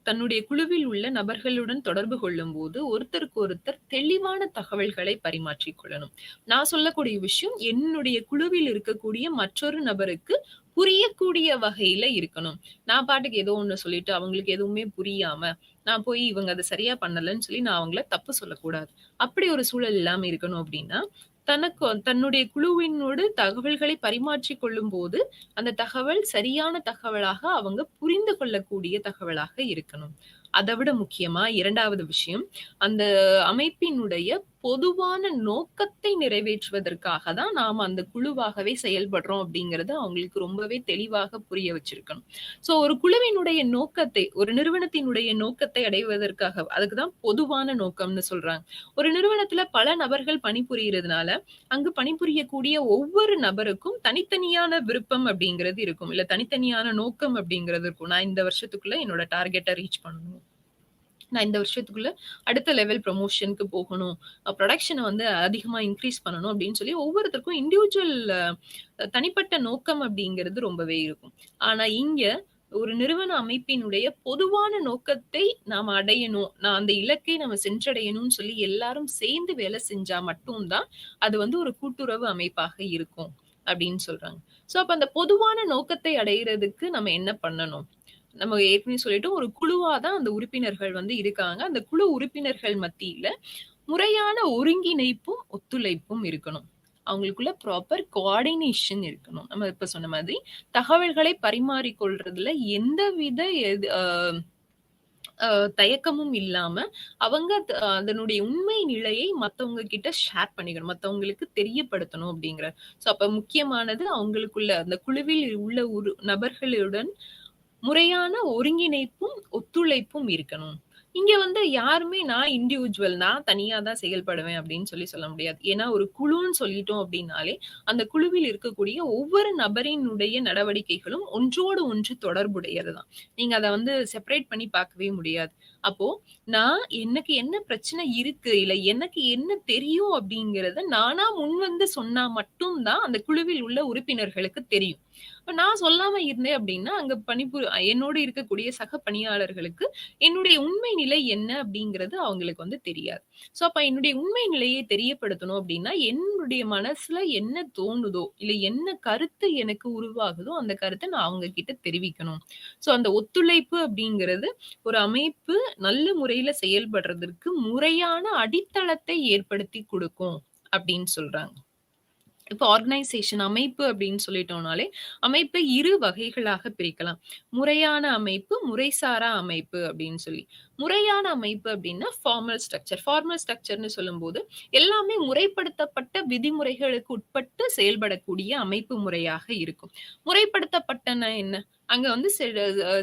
தன்னுடைய குழுவில் உள்ள நபர்களுடன் தொடர்பு கொள்ளும்போது, ஒருத்தருக்கு ஒருத்தர் தெளிவான தகவல்களை பரிமாற்றிக் கொள்ளணும். நான் சொல்லக்கூடிய விஷயம், என்னுடைய குழுவில் இருக்கக்கூடிய மற்றொரு நபருக்கு புரியக்கூடிய வகையில இருக்கணும். நான் பாட்டுக்கு ஏதோ ஒண்ணு சொல்லிட்டு, அவங்களுக்கு எதுவுமே புரியாம, நான் போய் இவங்க அத சரியா பண்ணலன்னு சொல்லி நான் அவங்கள தப்பு சொல்லக்கூடாது. அப்படி ஒரு சூழல் இல்லாம இருக்கணும் அப்படின்னா, தன்னுடைய குழுவினோடு தகவல்களை பரிமாற்றிக் கொள்ளும்போது, அந்த தகவல் சரியான தகவலாக அவங்க புரிந்து கொள்ளக்கூடிய தகவலாக இருக்கணும். அத விட முக்கியமா 2வது விஷயம், அந்த அமைப்பினுடைய பொதுவான நோக்கத்தை நிறைவேற்றுவதற்காக தான் நாம அந்த குழுவாகவே செயல்படுறோம் அப்படிங்கிறத அவங்களுக்கு ரொம்பவே தெளிவாக புரிய வச்சிருக்கணும். ஒரு குழுவினுடைய நோக்கத்தை, ஒரு நிறுவனத்தினுடைய நோக்கத்தை அடைவதற்காக அதுக்கு தான் பொதுவான நோக்கம்னு சொல்றாங்க. ஒரு நிறுவனத்துல பல நபர்கள் பணிபுரியறதுனால, அங்கு பணிபுரியக்கூடிய ஒவ்வொரு நபருக்கும் தனித்தனியான விருப்பம் அப்படிங்கிறது இருக்கும். இல்ல தனித்தனியான நோக்கம் அப்படிங்கிறது இருக்கும். நான் இந்த வருஷத்துக்குள்ள என்னோட டார்கெட்ட ரீச் பண்ணணும். நான் இந்த வருஷத்துக்குள்ள அடுத்த லெவல் ப்ரமோஷனுக்கு போகணும். புரொடக்ஷன வந்து அதிகமா இன்கிரீஸ் பண்ணணும் அப்படின்னு சொல்லி ஒவ்வொருத்தருக்கும் இண்டிவிஜுவல் தனிப்பட்ட நோக்கம் அப்படிங்கிறது ரொம்பவே இருக்கும். ஆனா இங்க ஒரு நிறுவன அமைப்பினுடைய பொதுவான நோக்கத்தை நாம அடையணும். அந்த இலக்கை நம்ம சென்றடையணும்னு சொல்லி எல்லாரும் சேர்ந்து வேலை செஞ்சா மட்டும் தான், அது வந்து ஒரு கூட்டுறவு அமைப்பாக இருக்கும் அப்படின்னு சொல்றாங்க. அப்ப அந்த பொதுவான நோக்கத்தை அடையறதுக்கு நம்ம என்ன பண்ணணும்? நம்ம ஏற்கனவே சொல்லிட்டோம். ஒரு குழுவா தான் அந்த உறுப்பினர்கள் வந்து இருக்காங்க. அந்த குழு உறுப்பினர்கள் மத்தியில முறையான ஒருங்கிணைப்பும், ஒத்துழைப்பும் இருக்கணும். அவங்களுக்குள்ள ப்ராப்பர் கோஆர்டினேஷன் இருக்கணும். நம்ம இப்ப சொன்ன மாதிரி தகவல்களை பரிமாறிக் கொள்றதுல எந்தவித எது அ அ தயக்கமும் இல்லாம, அவங்க அதனுடைய உண்மை நிலையை மத்தவங்க கிட்ட ஷேர் பண்ணிக்கணும். மத்தவங்களுக்கு தெரியப்படுத்தணும் அப்படிங்கிறார். அப்ப முக்கியமானது அவங்களுக்குள்ள அந்த குழுவில் உள்ள நபர்களுடன் முறையான ஒருங்கிணைப்பும், ஒத்துழைப்பும் இருக்கணும். இங்க வந்து யாருமே நான் இண்டிவிஜுவல் நான் தனியா தான் செயல்படுவேன் அப்படின்னு சொல்ல முடியாது. ஏன்னா ஒரு குழுன்னு சொல்லிட்டோம் அப்படின்னாலே, அந்த குழுவில் இருக்கக்கூடிய ஒவ்வொரு நபரினுடைய நடவடிக்கைகளும் ஒன்றோடு ஒன்று தொடர்புடையது தான். நீங்க அத வந்து செப்பரேட் பண்ணி பார்க்கவே முடியாது. அப்போ நான் எனக்கு என்ன பிரச்சனை இருக்கு, இல்ல எனக்கு என்ன தெரியும் அப்படிங்கிறத நானா முன்வந்து சொன்னா மட்டும் தான் அந்த குழுவில் உள்ள உறுப்பினர்களுக்கு தெரியும். இப்ப நான் சொல்லாம இருந்தேன் அப்டின்னா, அங்க என்னோடு இருக்கக்கூடிய சக பணியாளர்களுக்கு என்னுடைய உண்மை நிலை என்ன அப்டிங்கிறது அவங்களுக்கு வந்து தெரியாது. ஸோ, அப்ப என்னுடைய உண்மை நிலையை தெரியப்படுத்தணும் அப்டின்னா, என்னுடைய மனசுல என்ன தோணுதோ, இல்ல என்ன கருத்து எனக்கு உருவாகுதோ, அந்த கருத்த நான் அவங்க கிட்ட தெரிவிக்கணும். ஸோ, அந்த ஒத்துழைப்பு அப்டிங்கிறது ஒரு அமைப்பு நல்ல முறையில செயல்படுறதற்கு முறையான அடித்தளத்தை ஏற்படுத்தி குடுக்கும் அப்டின்னு சொல்றாங்க. இப்போ ஆர்கனைசேஷன் அமைப்பு அப்படின்னு சொல்லிட்டோம்னாலே, அமைப்பை 2 வகைகளாக பிரிக்கலாம். முறையான அமைப்பு, முறைசாரா அமைப்பு அப்படின்னு சொல்லி. முறையான அமைப்பு அப்படின்னா ஃபார்மல் ஸ்ட்ரக்சர். ஃபார்மல் ஸ்ட்ரக்சர்ன்னு சொல்லும்போது, எல்லாமே முறைப்படுத்தப்பட்ட விதிமுறைகளுக்கு உட்பட்டு செயல்படக்கூடிய அமைப்பு முறையாக இருக்கும். முறைப்படுத்தப்பட்டன என்ன? அங்க வந்து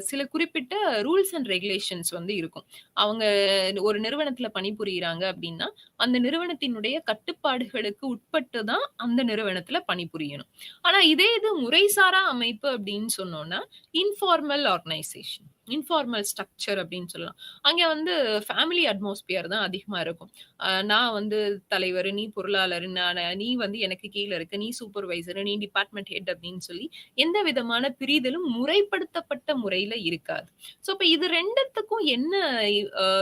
சில குறிப்பிட்ட ரூல்ஸ் அண்ட் ரெகுலேஷன்ஸ் வந்து இருக்கும். அவங்க ஒரு நிறுவனத்தில பணிபுரியிறாங்க அப்படின்னா, அந்த நிறுவனத்தினுடைய கட்டுப்பாடுகளுக்கு உட்பட்டு தான் அந்த நிறுவனத்துல பணிபுரியணும். ஆனா இதே இது முறைசாரா அமைப்பு அப்படின்னு சொன்னோம்னா, இன்ஃபார்மல் ஆர்கனைசேஷன். இன்ஃபார்மல் ஸ்ட்ரக்சர் அப்படின்னு சொல்லலாம். அங்க வந்து ஃபேமிலி அட்மாஸ்பியர் தான் அதிகமா இருக்கும். நான் வந்து தலைவரு, நீ பொருளாளரு, நீ வந்து எனக்கு கீழ இருக்க, நீ சூப்பர்வைசரு, நீ டிபார்ட்மெண்ட் ஹெட் அப்படின்னு சொல்லி எந்த விதமான பிரிதலும் முறைப்படுத்தப்பட்ட முறையில இருக்காது. ஸோ இப்ப இது 2த்துக்கும் என்ன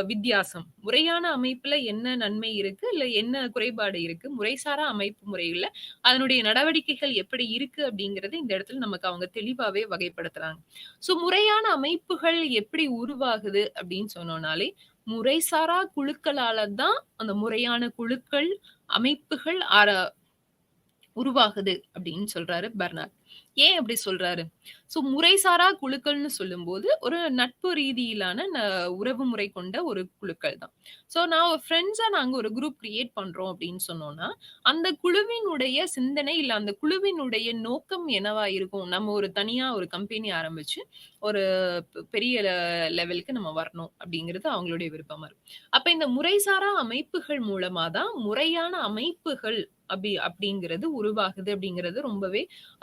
வித்தியாசம்? முறையான அமைப்புல என்ன நன்மை இருக்கு? இல்ல என்ன குறைபாடு இருக்கு? முறைசாரா அமைப்பு முறையில அதனுடைய நடவடிக்கைகள் எப்படி இருக்கு? அப்படிங்கிறது இந்த இடத்துல நமக்கு அவங்க தெளிவாவே வகைப்படுத்துறாங்க. ஸோ முறையான அமைப்புகள் எப்படி உருவாகுது அப்படின்னு சொன்னோம்னாலே, முறைசாரா குழுக்களால தான் அந்த முறையான குழுக்கள், அமைப்புகள் உருவாகுது அப்படின்னு சொல்றாரு பெர்னார்ட். ஏன் அப்படி சொல்றாரு? ஸோ முறைசாரா குழுக்கள்னு சொல்லும்போது, ஒரு நட்பு ரீதியிலான உறவு முறை கொண்ட ஒரு குழுக்கள் தான். ஸோ நான் ஒரு ஃப்ரெண்ட்ஸா நாங்க ஒரு குரூப் கிரியேட் பண்றோம் அப்படின்னு சொன்னோம்னா, அந்த குழுவினுடைய சிந்தனை, இல்ல அந்த குழுவினுடைய நோக்கம் என்னவா இருக்கும்? நம்ம ஒரு தனியா ஒரு கம்பெனி ஆரம்பிச்சு, ஒரு பெரிய லெவலுக்கு நம்ம வரணும் அப்படிங்கிறது அவங்களுடைய விருப்பமா இருக்கும். அப்ப இந்த முறைசாரா அமைப்புகள் மூலமா தான் முறையான அமைப்புகள் அப்படிங்கிறது உருவாகுது அப்படிங்கிறது ரொம்பவே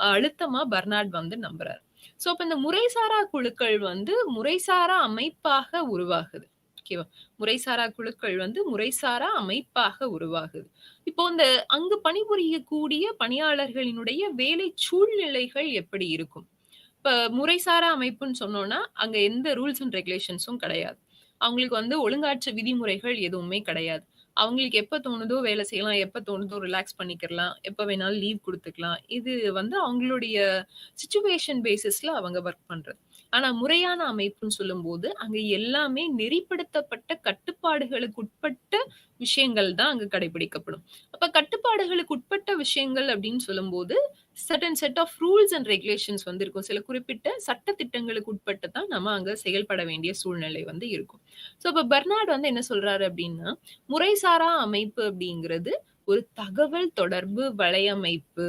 அழுத்தமா பெர்னார்ட் வந்து நம்புறாரு. சோ, அப்ப இந்த முறைசாரா குழுக்கள் வந்து முறைசாரா அமைப்பாக உருவாகுது. ஓகேவா? முறைசாரா குழுக்கள் வந்து முறைசாரா அமைப்பாக உருவாகுது. இப்போ இந்த அங்கு பணிபுரியக்கூடிய பணியாளர்களினுடைய வேலை சூழ்நிலைகள் எப்படி இருக்கும்? இப்ப முறைசாரா அமைப்புன்னு சொன்னோம்னா, அங்க எந்த ரூல்ஸ் அண்ட் ரெகுலேஷன்ஸும் கிடையாது. அவங்களுக்கு வந்து ஒழுங்காற்று விதிமுறைகள் எதுவுமே கிடையாது. அவங்களுக்கு எப்ப தோணுதோ வேலை செய்யலாம், எப்ப தோணுதோ ரிலாக்ஸ் பண்ணிக்கிறலாம், எப்ப வேணாலும் லீவ் குடுத்துக்கலாம். இது வந்து அவங்களுடைய சிச்சுவேஷன் பேசிஸ்ல அவங்க வொர்க் பண்றது. ஆனா முறையான அமைப்புன்னு சொல்லும்போது, அங்க எல்லாமே நெறிப்படுத்தப்பட்ட கட்டுப்பாடுகளுக்கு உட்பட்ட விஷயங்கள் தான் அங்க கடைபிடிக்கப்படும். அப்ப கட்டுப்பாடுகளுக்கு உட்பட்ட விஷயங்கள் அப்படின்னு சொல்லும்போது, certain set of rules and regulations வந்து இருக்கும். சில குறிப்பிட்ட சட்ட திட்டங்களுக்கு உட்பட்டு தான் நம்ம அங்க செயல்பட வேண்டிய சூழ்நிலை வந்து இருக்கும். ஸோ, இப்ப பெர்னார்ட் வந்து என்ன சொல்றாரு அப்டின்னா, முறைசாரா அமைப்பு அப்டிங்கிறது ஒரு தகவல் தொடர்பு வலையமைப்பு.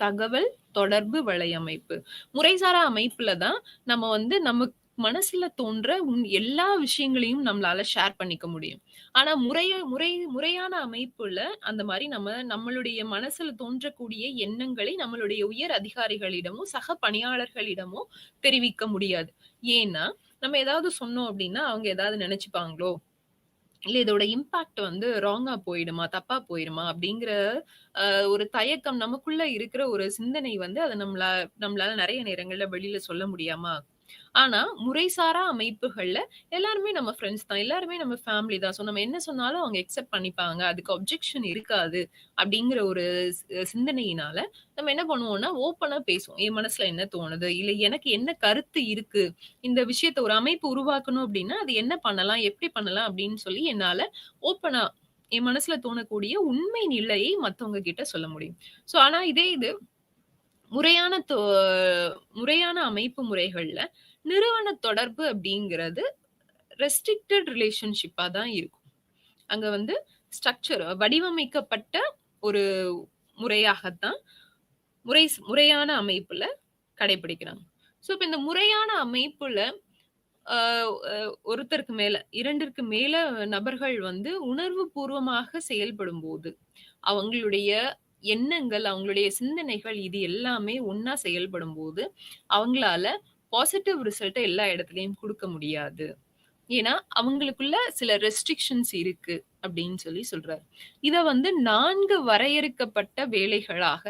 தகவல் தொடர்பு வலையமைப்பு. முறைசாரா அமைப்புல தான் நம்ம வந்து நம்ம மனசுல தோன்ற எல்லா விஷயங்களையும் நம்மளால ஷேர் பண்ணிக்க முடியும். ஆனா முறையான அமைப்புல அந்த மாரி நம்மளுடைய மனசுல தோன்றக்கூடிய எண்ணங்களை நம்மளுடைய உயர் அதிகாரிகளிடமோ, சக பணியாளர்களிடமோ தெரிவிக்க முடியாது. ஏன்னா, நம்ம ஏதாவது சொன்னோம் அப்டின்னா, அவங்க ஏதாவது நெனச்சுப்பாங்களோ? இல்ல இதோட இம்பாக்ட் வந்து ராங்கா போயிடுமா? தப்பா போயிருமா? அப்படிங்கிற ஒரு தயக்கம் நமக்குள்ள இருக்கிற ஒரு சிந்தனை வந்து அத நம்மளால நெறைய நேரங்கள்ல வெளில சொல்ல முடியாம ஆகும். ஆனா, முறைசாரா அமைப்புகள்ல எல்லாருமே நம்ம ஃப்ரெண்ட்ஸ் தான். எல்லாருமே நம்ம ஃபேமிலி தான். ஸோ நம்ம என்ன சொன்னாலும் அவங்க அக்செப்ட் பண்ணிப்பாங்க. அதுக்கு அப்ஜெக்ஷன் இருக்காது. அப்படிங்கிற ஒரு சிந்தனையினால நம்ம என்ன பண்ணுவோம்னா, ஓப்பனா பேசுவோம். என் மனசுல என்ன தோணுது? இல்ல எனக்கு என்ன கருத்து இருக்கு? இந்த விஷயத்த ஒரு அமைப்பு உருவாக்கணும் அப்படின்னா, அது என்ன பண்ணலாம்? எப்படி பண்ணலாம்? அப்படின்னு சொல்லி என்னால ஓப்பனா என் மனசுல தோணக்கூடிய உண்மை நிலையை மத்தவங்க கிட்ட சொல்ல முடியும். ஸோ ஆனா இதே இது முறையான முறையான அமைப்பு முறைகள்ல நிறுவன தொடர்பு அப்படிங்கிறது ரெஸ்ட்ரிக்டட் ரிலேஷன்ஷிப்பா தான் இருக்கும். அங்க வந்து ஸ்ட்ரக்சர் வடிவமைக்கப்பட்ட ஒரு முறையாகத்தான் முறையான அமைப்புல கடைபிடிக்கிறாங்க. ஸோ இப்ப இந்த முறையான அமைப்புல அ அ ஒருத்தருக்கு மேல 2ற்கு மேல நபர்கள் வந்து உணர்வு பூர்வமாக செயல்படும்போது, அவங்களுடைய எண்ணங்கள், அவங்களுடைய சிந்தனைகள் இது எல்லாமே ஒண்ணா செயல்படும்போது, அவங்களால பாசிட்டிவ் ரிசல்ட்ட எல்லா இடத்துலயும் குடுக்க முடியாது. ஏன்னா, அவங்களுக்குள்ள சில ரெஸ்ட்ரிக்ஷன்ஸ் இருக்கு அப்படின்னு சொல்றாரு. இத வந்து 4 வரையறுக்கப்பட்ட வேலைகளாக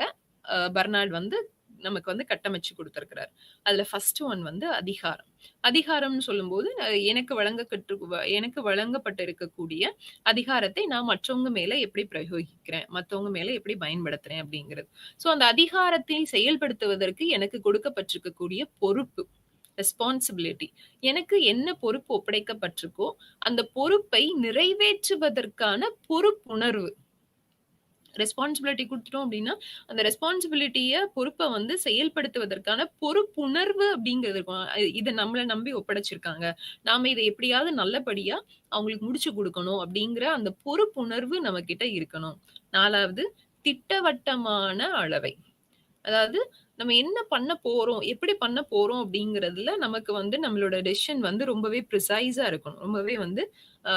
பெர்னார்ட் வந்து நமக்கு வந்து கட்டமைச்சு குடுத்திருக்கிறார். அதுல ஃபர்ஸ்ட் ஒன் வந்து அதிகாரம். அதிகாரம்னு சொல்லும்போது, எனக்கு வழங்கப்பட்டு இருக்கக்கூடிய அதிகாரத்தை நான் மற்றவங்க மேல எப்படி பிரயோகிக்கிறேன், மத்தவங்க மேல எப்படி பயன்படுத்துறேன் அப்படிங்கிறது. சோ அந்த அதிகாரத்தை செயல்படுத்துவதற்கு எனக்கு கொடுக்கப்பட்டிருக்கக்கூடிய பொறுப்பு, ரெஸ்பான்சிபிலிட்டி. எனக்கு என்ன பொறுப்பு ஒப்படைக்கப்பட்டிருக்கோ, அந்த பொறுப்பை நிறைவேற்றுவதற்கான பொறுப்புணர்வு. ரெஸ்பான்சிபிலிட்டி குடுத்துட்டோம் அப்டின்னா, அந்த ரெஸ்பான்சிபிலிட்டிய பொறுப்ப வந்து செயல்படுத்துவதற்கான பொறுப்புணர்வு அப்படிங்கிறது இருக்கும். இத நம்மள நம்பி ஒப்படைச்சிருக்காங்க. நாம இத எப்படியாவது நல்லபடியா அவங்களுக்கு முடிச்சு குடுக்கணும் அப்படிங்கிற அந்த பொறுப்புணர்வு நம்மகிட்ட இருக்கணும். 4வது திட்டவட்டமான அளவை. அதாவது நம்ம என்ன பண்ண போறோம், எப்படி பண்ண போறோம் அப்படிங்கிறதுல நமக்கு வந்து நம்மளோட டெசிஷன் வந்து ரொம்பவே ப்ரிசைஸா இருக்கணும். ரொம்பவே வந்து ஆ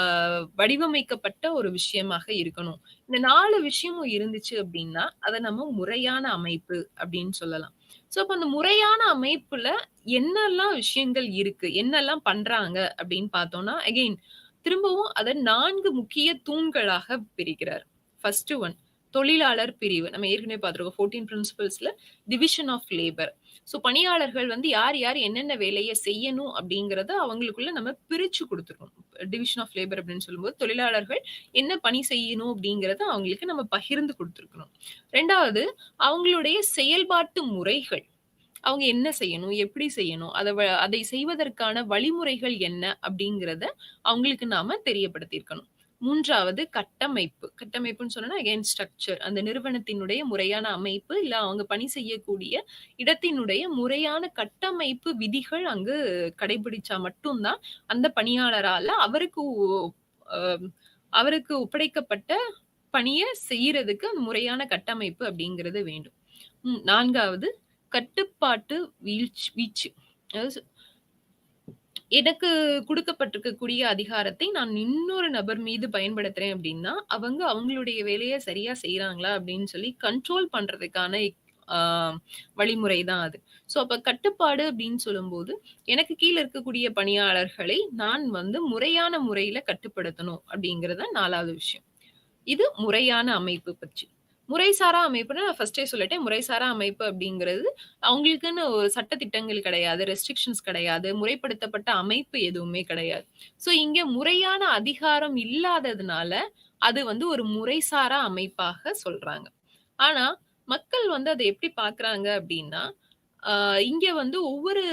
வடிவமைக்கப்பட்ட ஒரு விஷயமாக இருக்கணும். இந்த 4 விஷயமும் இருந்துச்சு அப்படின்னா, அத நம்ம முறையான அமைப்பு அப்படின்னு சொல்லலாம். சோ, அப்ப அந்த முறையான அமைப்புல என்னெல்லாம் விஷயங்கள் இருக்கு? என்னெல்லாம் பண்றாங்க அப்படின்னு பார்த்தோம்னா, அகைன் திரும்பவும் அத 4 முக்கிய தூண்களாக பிரிக்கிறார். ஃபர்ஸ்ட் ஒன் தொழிலாளர் பிரிவு. நம்ம ஏற்கனவே பார்த்திருக்கோம். 14 பிரின்சிபல்ஸ்ல டிவிஷன் ஆஃப் லேபர். சோ பணியாளர்கள் வந்து யார், யார் என்னென்ன வேலைய செய்யணும் அப்படிங்கிறத அவங்களுக்குள்ள நம்ம பிரிச்சு குடுத்துருக்கோம். டிவிஷன் ஆஃப் லேபர் அப்படின்னு சொல்லும்போது, தொழிலாளர்கள் என்ன பணி செய்யணும் அப்படிங்கிறத அவங்களுக்கு நம்ம பகிர்ந்து குடுத்துருக்கணும். 2வது அவங்களுடைய செயல்பாட்டு முறைகள். அவங்க என்ன செய்யணும்? எப்படி செய்யணும்? அதை செய்வதற்கான வழிமுறைகள் என்ன? அப்படிங்கிறத அவங்களுக்கு நாம தெரியப்படுத்தியிருக்கணும். 3வது கட்டமைப்பு. கட்டமைப்புன்னு சொன்னோம்னா, அகைன் ஸ்ட்ரக்சர். அந்த நிறுவனத்தினுடைய முறையான அமைப்பு, இல்ல அவங்க பணி செய்யக்கூடிய இடத்தினுடைய முறையான கட்டமைப்பு விதிகள் அங்கு கடைபிடிச்சா மட்டும் தான், அந்த பணியாளரால அ அவருக்கு ஒப்படைக்கப்பட்ட பணிய செய்யறதுக்கு அந்த முறையான கட்டமைப்பு அப்படிங்கிறது வேண்டும். 4வது கட்டுப்பாட்டு வீச்சு. அதாவது எனக்கு குடுக்கப்பட்டிருக்கக்கூடிய அதிகாரத்தை நான் இன்னொரு நபர் மீது பயன்படுத்துறேன் அப்படின்னா, அவங்க அவங்களுடைய வேலைய சரியா செய்றாங்களா அப்படின்னு சொல்லி கண்ட்ரோல் பண்றதுக்கான ஆ வழிமுறை தான் அது. சோ அப்ப கட்டுப்பாடு அப்படின்னு சொல்லும்போது, எனக்கு கீழ இருக்கக்கூடிய பணியாளர்களை நான் வந்து முறையான முறையில கட்டுப்படுத்தணும் அப்படிங்கிறது தான் 4வது விஷயம். இது முறையான அமைப்பு பற்றி. முறைசாரா அமைப்புன்னா நான் ஃபர்ஸ்ட்டே சொல்லிட்டேன். முறைசாரா அமைப்பு அப்படிங்கிறது, அவங்களுக்குன்னு ஒரு சட்ட திட்டங்கள் கிடையாது, ரெஸ்ட்ரிக்ஷன்ஸ் கிடையாது, முறைப்படுத்தப்பட்ட அமைப்பு எதுவுமே கிடையாது. ஸோ இங்க முறையான அதிகாரம் இல்லாததுனால, அது வந்து ஒரு முறைசாரா அமைப்பாக சொல்றாங்க. ஆனா, மக்கள் வந்து அத எப்படி பார்க்குறாங்க அப்படின்னா, ஆ இங்க வந்து ஒவ்வொரு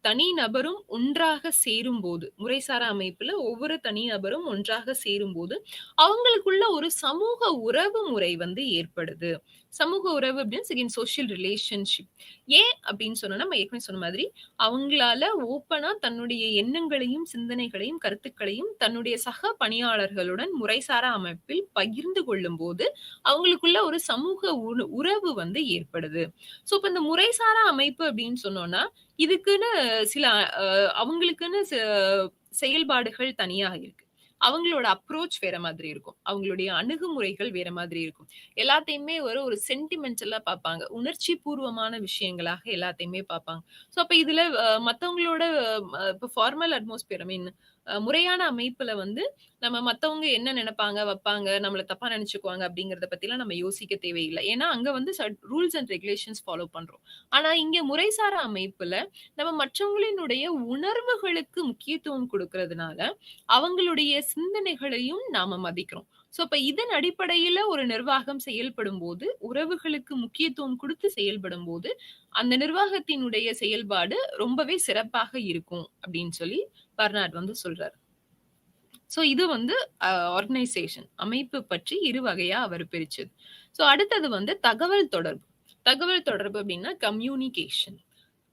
தனி நபரும் ஒன்றாக சேரும்போது, முறைசாரா அமைப்புல ஒவ்வொரு தனி நபரும் ஒன்றாக சேரும்போது, அவங்களுக்குள்ள ஒரு சமூக உறவு முறை வந்து ஏற்படுது. சமூக உறவு அப்டின்னா அகைன் சோசியல் ரிலேஷன்ஷிப். ஏன் அப்டின்னு சொன்னோம்னா, நம்ம ஏற்கனவே சொன்ன மாதிரி, அவங்களால ஓப்பனா தன்னுடைய எண்ணங்களையும், சிந்தனைகளையும், கருத்துக்களையும் தன்னுடைய சக பணியாளர்களுடன் முறைசாரா அமைப்பில் பகிர்ந்து கொள்ளும்போது, அவங்களுக்குள்ள ஒரு சமூக உறவு வந்து ஏற்படுது. சோ, இப்ப இந்த முறைசாரா அமைப்பு அப்டின்னு சொன்னோம்னா, இதுக்குன்னு சில அ அவங்களுக்குன்னு செயல்பாடுகள் தனியா இருக்கு. அவங்களோட அப்ரோச் வேற மாதிரி இருக்கும். அவங்களுடைய அணுகுமுறைகள் வேற மாதிரி இருக்கும். எல்லாத்தையுமே ஒரு சென்டிமென்டலா பார்ப்பாங்க. உணர்ச்சி பூர்வமான விஷயங்களாக எல்லாத்தையுமே பார்ப்பாங்க. ஸோ அப்ப இதுல மத்தவங்களோட இப்ப ஃபார்மல் அட்மாஸ்பியர் ஐ மீன் முறையான அமைப்புல வந்து நம்ம மத்தவங்க என்ன நெனைப்பாங்க, வப்பாங்க, நம்மள தப்பா நெனச்சுக்குவாங்க அப்படிங்கிறத பத்திலாம் நம்ம யோசிக்க தேவையில்ல. ஏன்னா, அங்க வந்து ரூல்ஸ் அண்ட் ரெகுலேஷன்ஸ் ஃபாலோ பண்றோம். ஆனா, இங்க முறைசாரா அமைப்புல நம்ம மற்றவங்களினுடைய உணர்வுகளுக்கு முக்கியத்துவம் குடுக்கிறதுனால, அவங்களுடைய சிந்தனைகளையும் நாம மதிக்கிறோம். சோ, அப்ப இதன் அடிப்படையில ஒரு நிர்வாகம் செயல்படும்போது, உறவுகளுக்கு முக்கியத்துவம் குடுத்து செயல்படும்போது, அந்த நிர்வாகத்தினுடைய செயல்பாடு ரொம்பவே சிறப்பாக இருக்கும் அப்படின்னு சொல்லி பர்னார்ட் வந்து சொல்றாரு. சோ இது வந்து ஆர்கனைசேஷன் அமைப்பு பற்றி 2 வகையா அவர் பிரிச்சது. சோ அடுத்தது வந்து தகவல் தொடர்பு. தகவல் தொடர்பு அப்டின்னா கம்யூனிகேஷன்.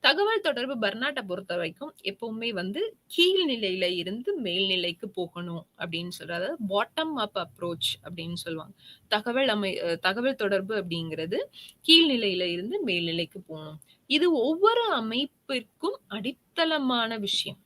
தகவல் தொடர்பு பர்னாட்ட பொறுத்தவரைக்கும் எப்பவுமே வந்து கீழ் நிலையில இருந்து மேல் நிலைக்கு போகணும் அப்படின்னு சொல்றாரு. அதாவது பாட்டம் அப் அப்ரோச் அப்படின்னு சொல்லுவாங்க. தகவல் தொடர்பு அப்படிங்கிறது கீழ் நிலையில இருந்து மேல் நிலைக்கு போணும். இது ஒவ்வொரு அமைப்பிற்கும் அடித்தளமான விஷயம்.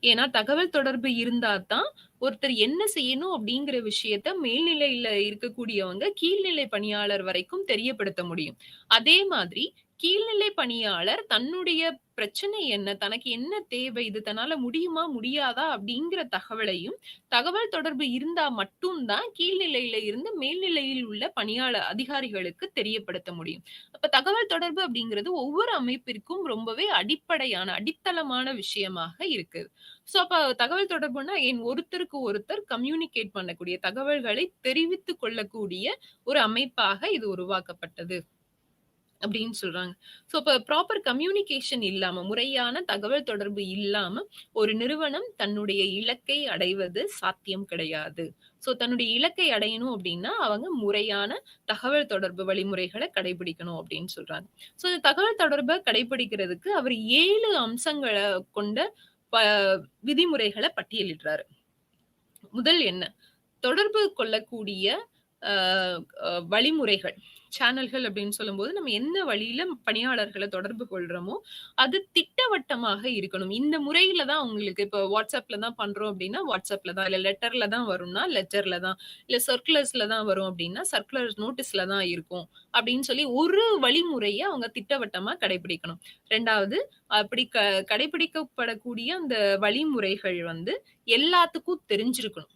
ஏன்னா தகவல் தொடர்பு இருந்தா தான் ஒருத்தர் என்ன செய்யணும் அப்படிங்கிற விஷயத்த மேல்நிலையில இருக்கக்கூடியவங்க கீழ்நிலை பணியாளர் வரைக்கும் தெரியப்படுத்த முடியும். அதே மாதிரி கீழ்நிலை பணியாளர் தன்னுடைய பிரச்சனை என்ன? தனக்கு என்ன தேவை? இது தன்னால முடியுமா? முடியாதா? அப்படிங்கிற தகவலையும், தகவல் தொடர்பு இருந்தா மட்டும் தான் கீழ்நிலையில இருந்து மேல்நிலையில் உள்ள பணியாளர் அதிகாரிகளுக்கு தெரியப்படுத்த முடியும். அப்ப தகவல் தொடர்பு அப்படிங்கிறது ஒவ்வொரு அமைப்பிற்கும் ரொம்பவே அடிப்படையான, அடித்தளமான விஷயமாக இருக்கு. சோ, அப்ப தகவல் தொடர்புன்னா ஒருத்தருக்கு ஒருத்தர் கம்யூனிகேட் பண்ணக்கூடிய, தகவல்களை தெரிவித்துக் கொள்ளக்கூடிய ஒரு அமைப்பாக இது உருவாக்கப்பட்டது. அப்படின்னு சொல்றாங்க. சோ, அப்ப ப்ராப்பர் கம்யூனிகேஷன் இல்லாம, முறையான தகவல் தொடர்பு இல்லாம, ஒரு நிறுவனம் தன்னுடைய இலக்கை அடைவது சாத்தியம் கிடையாது. சோ, தன்னுடைய இலக்கை அடையணும் அப்படின்னா, அவங்க முறையான தகவல் தொடர்பு வழிமுறைகள கடைபிடிக்கணும் அப்படின்னு சொல்றாங்க. சோ, இந்த தகவல் தொடர்ப கடைபிடிக்கிறதுக்கு அவர் 7 அம்சங்கள கொண்ட ப விதிமுறைகள பட்டியலிடுறாரு. முதல் என்ன? தொடர்பு கொள்ளக்கூடிய அ அ வழிமுறைகள், சேனல்கள் அப்படின்னு சொல்லும்போது, நம்ம என்ன வழியில பணியாளர்கள தொடர்பு கொள்றோமோ, அது திட்டவட்டமாக இருக்கணும். இந்த முறையில தான் உங்களுக்கு இப்போ WhatsAppல தான் பண்றோம் அப்படின்னா, WhatsAppல தான். இல்ல லெட்டர்ல தான் வரும்னா, லெட்டர்ல தான். இல்ல சர்க்குலர்ஸ்ல தான் வரும் அப்படின்னா, சர்க்குலர் நோட்டீஸ்ல தான் இருக்கும். அப்படின்னு சொல்லி ஒரு வழிமுறைய அவங்க திட்டவட்டமா கடைபிடிக்கணும். 2வது அப்படி கடைபிடிக்கப்படக்கூடிய அந்த வழிமுறைகள் வந்து எல்லாத்துக்கும் தெரிஞ்சிருக்கணும்.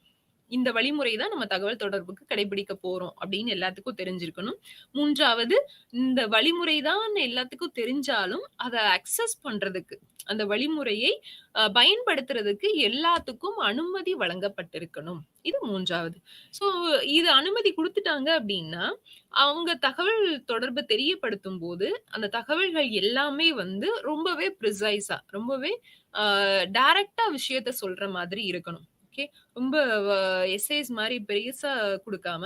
இந்த வழிமுறை தான் நம்ம தகவல் தொடர்புக்கு கடைபிடிக்க போறோம் அப்படின்னு எல்லாத்துக்கும் தெரிஞ்சிருக்கணும். 3வது இந்த வழிமுறை தான் எல்லாத்துக்கும் தெரிஞ்சாலும், அத அக்சஸ் பண்றதுக்கு, அந்த வழிமுறையை பயன்படுத்துறதுக்கு எல்லாத்துக்கும் அனுமதி வழங்கப்பட்டிருக்கணும். இது 3வது. ஸோ இது அனுமதி குடுத்துட்டாங்க அப்படின்னா, அவங்க தகவல் தொடர்பு தெரியப்படுத்தும்போது, அந்த தகவல்கள் எல்லாமே வந்து ரொம்பவே ப்ரிசைஸா, ரொம்பவே அ டைரக்ட்டா விஷயத்த சொல்ற மாதிரி இருக்கணும். ஓகே. ரொம்ப வ எஸ்ஸேஸ் மாரி பெருசா குடுக்காம,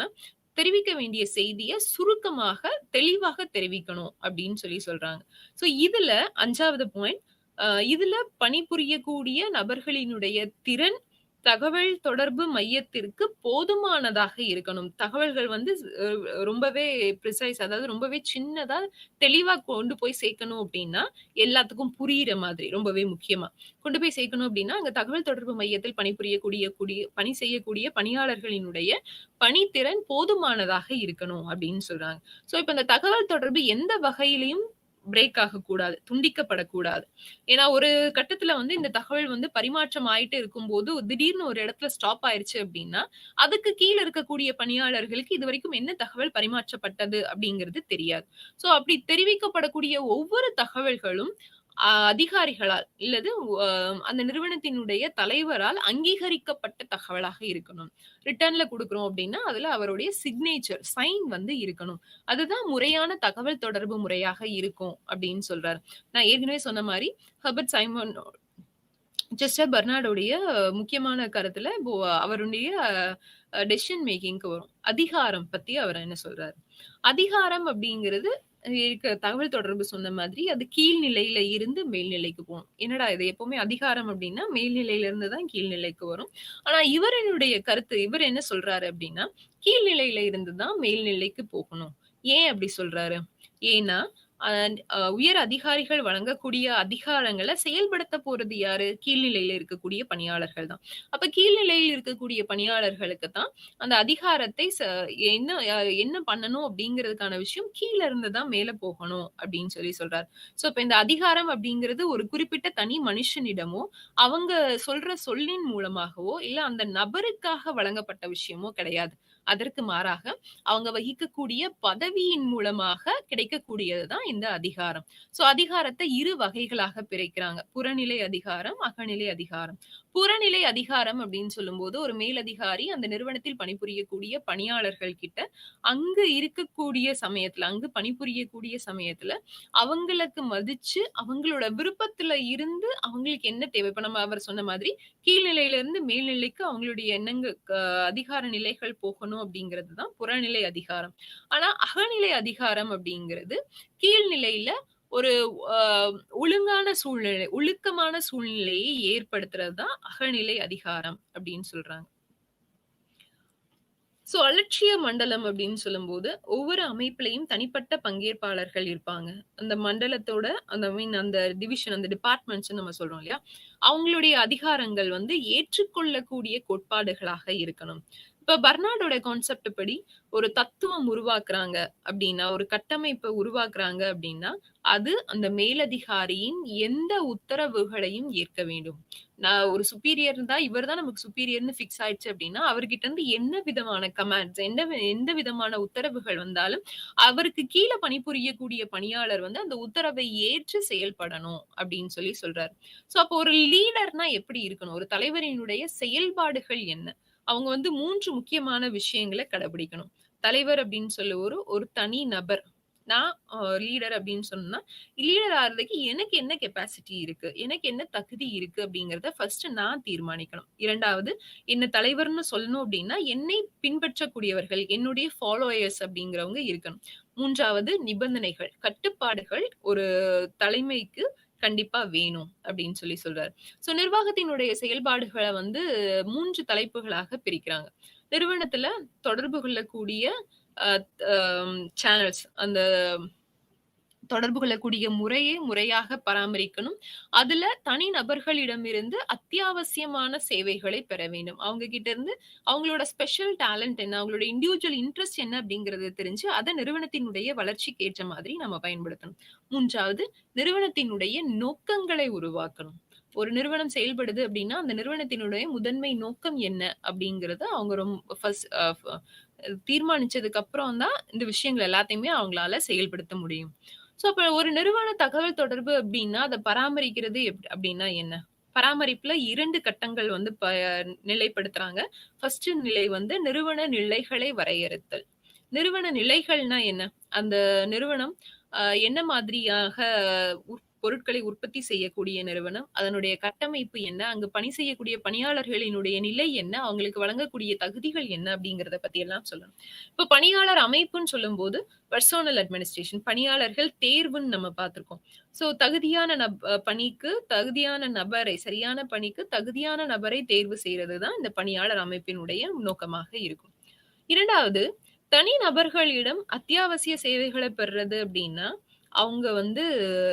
தெரிவிக்க வேண்டிய செய்திய சுருக்கமாக, தெளிவாக தெரிவிக்கணும் அப்படின்னு சொல்லி சொல்றாங்க. ஸோ இதுல 5வது பாயிண்ட், இதுல பணிபுரியக்கூடிய நபர்களினுடைய திறன், தகவல் தொடர்பு மையத்திற்கு போதுமானதாக இருக்கணும். தகவல்கள் வந்து ரொம்பவே ப்ரிசைஸ், அதாவது ரொம்பவே சின்னதா, தெளிவா கொண்டு போய் சேர்க்கணும் அப்டின்னா, எல்லாத்துக்கும் புரியிற மாதிரி ரொம்பவே முக்கியமா. கொண்டு போய் சேர்க்கணும் அப்டின்னா, அங்க தகவல் தொடர்பு மையத்தில் பணி செய்யக்கூடிய பணியாளர்களினுடைய பணித்திறன் போதுமானதாக இருக்கணும் அப்டின்னு சொல்றாங்க. ஸோ, இப்ப இந்த தகவல் தொடர்பு எந்த வகையிலயும் பிரேக் ஆகக்கூடாது. துண்டிக்கப்படக்கூடாது. ஏன்னா, ஒரு கட்டத்துல வந்து இந்த தகவல் வந்து பரிமாற்றம் ஆயிட்டு இருக்கும்போது, திடீர்னு ஒரு இடத்துல ஸ்டாப் ஆயிருச்சு அப்டின்னா, அதுக்கு கீழ இருக்கக்கூடிய பணியாளர்களுக்கு இதுவரைக்கும் என்ன தகவல் பரிமாற்றப்பட்டது அப்டிங்கிறது தெரியாது. ஸோ, அப்படி தெரிவிக்கப்படக்கூடிய ஒவ்வொரு தகவல்களும் அதிகாரிகளால் இல்லது அ அந்த நிறுவனத்தினுடைய தலைவரால் அங்கீகரிக்கப்பட்ட தகவலாக இருக்கணும். ரிட்டர்ன்ல குடுக்குறோம் அப்டின்னா, அதுல அவருடைய சிக்னேச்சர், சைன் வந்து இருக்கணும். அதுதான் முறையான தகவல் தொடர்பு முறையாக இருக்கும் அப்டின்னு சொல்றாரு. நான் ஏற்கனவே சொன்ன மாரி ஹெர்பர்ட் சைமன் செஸ்டர் பர்னார்டோடைய முக்கியமான கருத்துல இப்போ அவருடைய டெசிஷன் மேக்கிங்க்கு வரும். அதிகாரம் பத்தி அவர் என்ன சொல்றாரு? அதிகாரம் அப்படிங்கிறது தகவல் தொடர்பு சொன்ன மாதிரி அது கீழ் நிலையில இருந்து மேல்நிலைக்கு போணும். என்னடா இது எப்பவுமே அதிகாரம் அப்படின்னா மேல்நிலையில இருந்து தான் கீழ்நிலைக்கு வரும். ஆனா இவரினுடைய கருத்து, இவர் என்ன சொல்றாரு அப்படின்னா, கீழ்நிலையில இருந்து தான் மேல்நிலைக்கு போகணும். ஏன் அப்படி சொல்றாரு? ஏன்னா, அ உயர் அதிகாரிகள் வழங்கக்கூடிய அதிகாரங்கள செயல்படுத்த போறது யாரு? கீழ்நிலையில இருக்கக்கூடிய பணியாளர்கள் தான். அப்ப கீழ்நிலையில் இருக்கக்கூடிய பணியாளர்களுக்கு தான் அந்த அதிகாரத்தை என்ன பண்ணணும் அப்படிங்கிறதுக்கான விஷயம் கீழ இருந்து தான் மேல போகணும் அப்படின்னு சொல்லி சொல்றாரு. சோ, இப்ப இந்த அதிகாரம் அப்படிங்கிறது ஒரு குறிப்பிட்ட தனி மனுஷனிடமோ, அவங்க சொல்ற சொல்லின் மூலமாகவோ, இல்ல அந்த நபருக்காக வழங்கப்பட்ட விஷயமோ கிடையாது. அதற்கு மாறாக அவங்க வகிக்கக்கூடிய பதவியின் மூலமாக கிடைக்கக்கூடியது தான் இந்த அதிகாரம். சோ, அதிகாரத்த 2 வகைகளாக பிரிக்கிறாங்க. புறநிலை அதிகாரம், அகநிலை அதிகாரம். புறநிலை அதிகாரம் அப்படின்னு சொல்லும்போது, ஒரு மேலதிகாரி அந்த நிறுவனத்தில் பணிபுரியக்கூடிய பணியாளர்கள் கிட்ட அங்கு இருக்கக்கூடிய சமயத்துல, அங்கு பணிபுரியக்கூடிய சமயத்துல, அவங்களுக்கு மதிச்சு, அவங்களோட விருப்பத்துல இருந்து அவங்களுக்கு என்ன தேவை? இப்ப நம்ம அவர் சொன்ன மாதிரி, கீழ்நிலையில இருந்து மேல்நிலைக்கு அவங்களுடைய அதிகார நிலைகள் போகணும் அப்படிங்கிறது தான் புறநிலை அதிகாரம். ஆனா, அகநிலை அதிகாரம் அப்படிங்கிறது கீழ்நிலையில ஒரு அ ஒழுங்கான சூழ்நிலை, ஒழுக்கமான சூழ்நிலையை ஏற்படுத்துறது தான் அகநிலை அதிகாரம் அப்படின்னு சொல்றாங்க. சோ, அலட்சிய மண்டலம் அப்படின்னு சொல்லும்போது, ஒவ்வொரு அமைப்பிலயும் தனிப்பட்ட பங்கேற்பாளர்கள் இருப்பாங்க. அந்த மண்டலத்தோட அந்த டிவிஷன், அந்த டிபார்ட்மெண்ட்ஸ்ன்னு நம்ம சொல்றோம் இல்லையா? அவங்களுடைய அதிகாரங்கள் வந்து ஏற்றுக்கொள்ளக்கூடிய கோட்பாடுகளாக இருக்கணும். இப்ப இப்ப பர்னார்டோட கான்செப்ட் படி ஒரு தத்துவம் உருவாக்குறாங்க அப்டின்னா, ஒரு கட்டமைப்ப உருவாக்குறாங்க அப்டின்னா, அது அந்த மேலதிகாரியின் எந்த உத்தரவுகளையும் ஏற்க வேண்டும். நான் ஒரு சுப்பீரியர் இருந்தா, இவர் தான் நமக்கு சுப்பீரியர்ன்னு ஃபிக்ஸ் ஆயிடுச்சு அப்டின்னா, அவர்கிட்ட இருந்து என்ன விதமான கமாண்ட்ஸ், எந்த விதமான உத்தரவுகள் வந்தாலும், அவருக்கு கீழ பணிபுரியக்கூடிய பணியாளர் வந்து அந்த உத்தரவை ஏற்று செயல்படணும் அப்டின்னு சொல்றாரு. சோ அப்போ ஒரு லீடர்னா எப்படி இருக்கணும்? ஒரு தலைவரினுடைய செயல்பாடுகள் என்ன? அவங்க வந்து 3 முக்கியமான விஷயங்கள கடைபிடிக்கணும். தலைவர் அப்படின்னு ஒரு ஒரு தனி நபர். நான் லீடர் அப்படின்னு சொன்னா, லீடர் ஆகுறதுக்கு எனக்கு என்ன கெப்பாசிட்டி இருக்கு? எனக்கு என்ன தகுதி இருக்கு? அப்படிங்கிறத ஃபர்ஸ்ட் நான் தீர்மானிக்கணும். 2வது என்ன தலைவர்ன்னு சொல்லணும் அப்படின்னா, என்னை பின்பற்றக்கூடியவர்கள், என்னுடைய ஃபாலோயர்ஸ் அப்படிங்கிறவங்க இருக்கணும். 3வது நிபந்தனைகள், கட்டுப்பாடுகள் ஒரு தலைமைக்கு கண்டிப்பா வேணும் அப்படின்னு சொல்றாரு. சோ நிர்வாகத்தினுடைய செயல்பாடுகள வந்து 3 தலைப்புகளாக பிரிக்கிறாங்க. நிறுவனத்துல தொடர்பு கொள்ளக்கூடிய அ அ சேனல்ஸ் அந்த தொடர்பு கொள்ளக்கூடிய முறையே முறையாக பராமரிக்கணும். அதுல தனி நபர்களிடமிருந்து அத்தியாவசியமான சேவைகளை பெற வேண்டும். அவங்க கிட்ட இருந்து அவங்களோட ஸ்பெஷல் டேலண்ட் என்ன, அவங்களோட இண்டிவிஜுவல் இன்ட்ரெஸ்ட் என்ன அப்படிங்கிறத தெரிஞ்சு, அத நிறுவனத்தினுடைய வளர்ச்சிக்கு ஏற்ற மாதிரி நம்ம பயன்படுத்தணும். 3வது நிறுவனத்தினுடைய நோக்கங்களை உருவாக்கணும். ஒரு நிறுவனம் செயல்படுது அப்படின்னா, அந்த நிறுவனத்தினுடைய முதன்மை நோக்கம் என்ன அப்படிங்கிறத அவங்க ஃபர்ஸ்ட் தீர்மானிச்சதுக்கு அப்புறம் தான் இந்த விஷயங்கள் எல்லாத்தையுமே அவங்களால செயல்படுத்த முடியும். சோ, அப்ப ஒரு நிறுவன தகவல் தொடர்பு அப்டின்னா, அத பராமரிக்கிறது அப்டின்னா என்ன? பராமரிப்புல 2 கட்டங்கள் வந்து நிலைப்படுத்துறாங்க. ஃபர்ஸ்ட் நிலை வந்து நிறுவன நிலைகளை வரையறுத்தல். நிறுவன நிலைகள்னா என்ன? அந்த நிறுவனம் என்ன மாதிரியாக பொருட்களை உற்பத்தி செய்யக்கூடிய நிறுவனம், அதனுடைய கட்டமைப்பு என்ன? அங்கு பணி செய்யக்கூடிய பணியாளர்களினுடைய நிலை என்ன? அவங்களுக்கு வழங்கக்கூடிய தகுதிகள் என்ன? அப்படிங்கிறத பத்தி எல்லாம் சொல்லணும். இப்ப பணியாளர் அமைப்புன்னு சொல்லும்போது, பெர்சனல் அட்மினிஸ்ட்ரேஷன் பணியாளர்கள் தேர்வுன்னு நம்ம பார்த்திருக்கோம். சோ தகுதியான பணிக்கு தகுதியான நபரை சரியான பணிக்கு தகுதியான நபரை தேர்வு செய்றது தான் இந்த பணியாளர் அமைப்பினுடைய நோக்கமாக இருக்கும். 2வது தனி நபர்களிடம் அத்தியாவசிய சேவைகள பெறுறது அப்டின்னா, அவங்க வந்து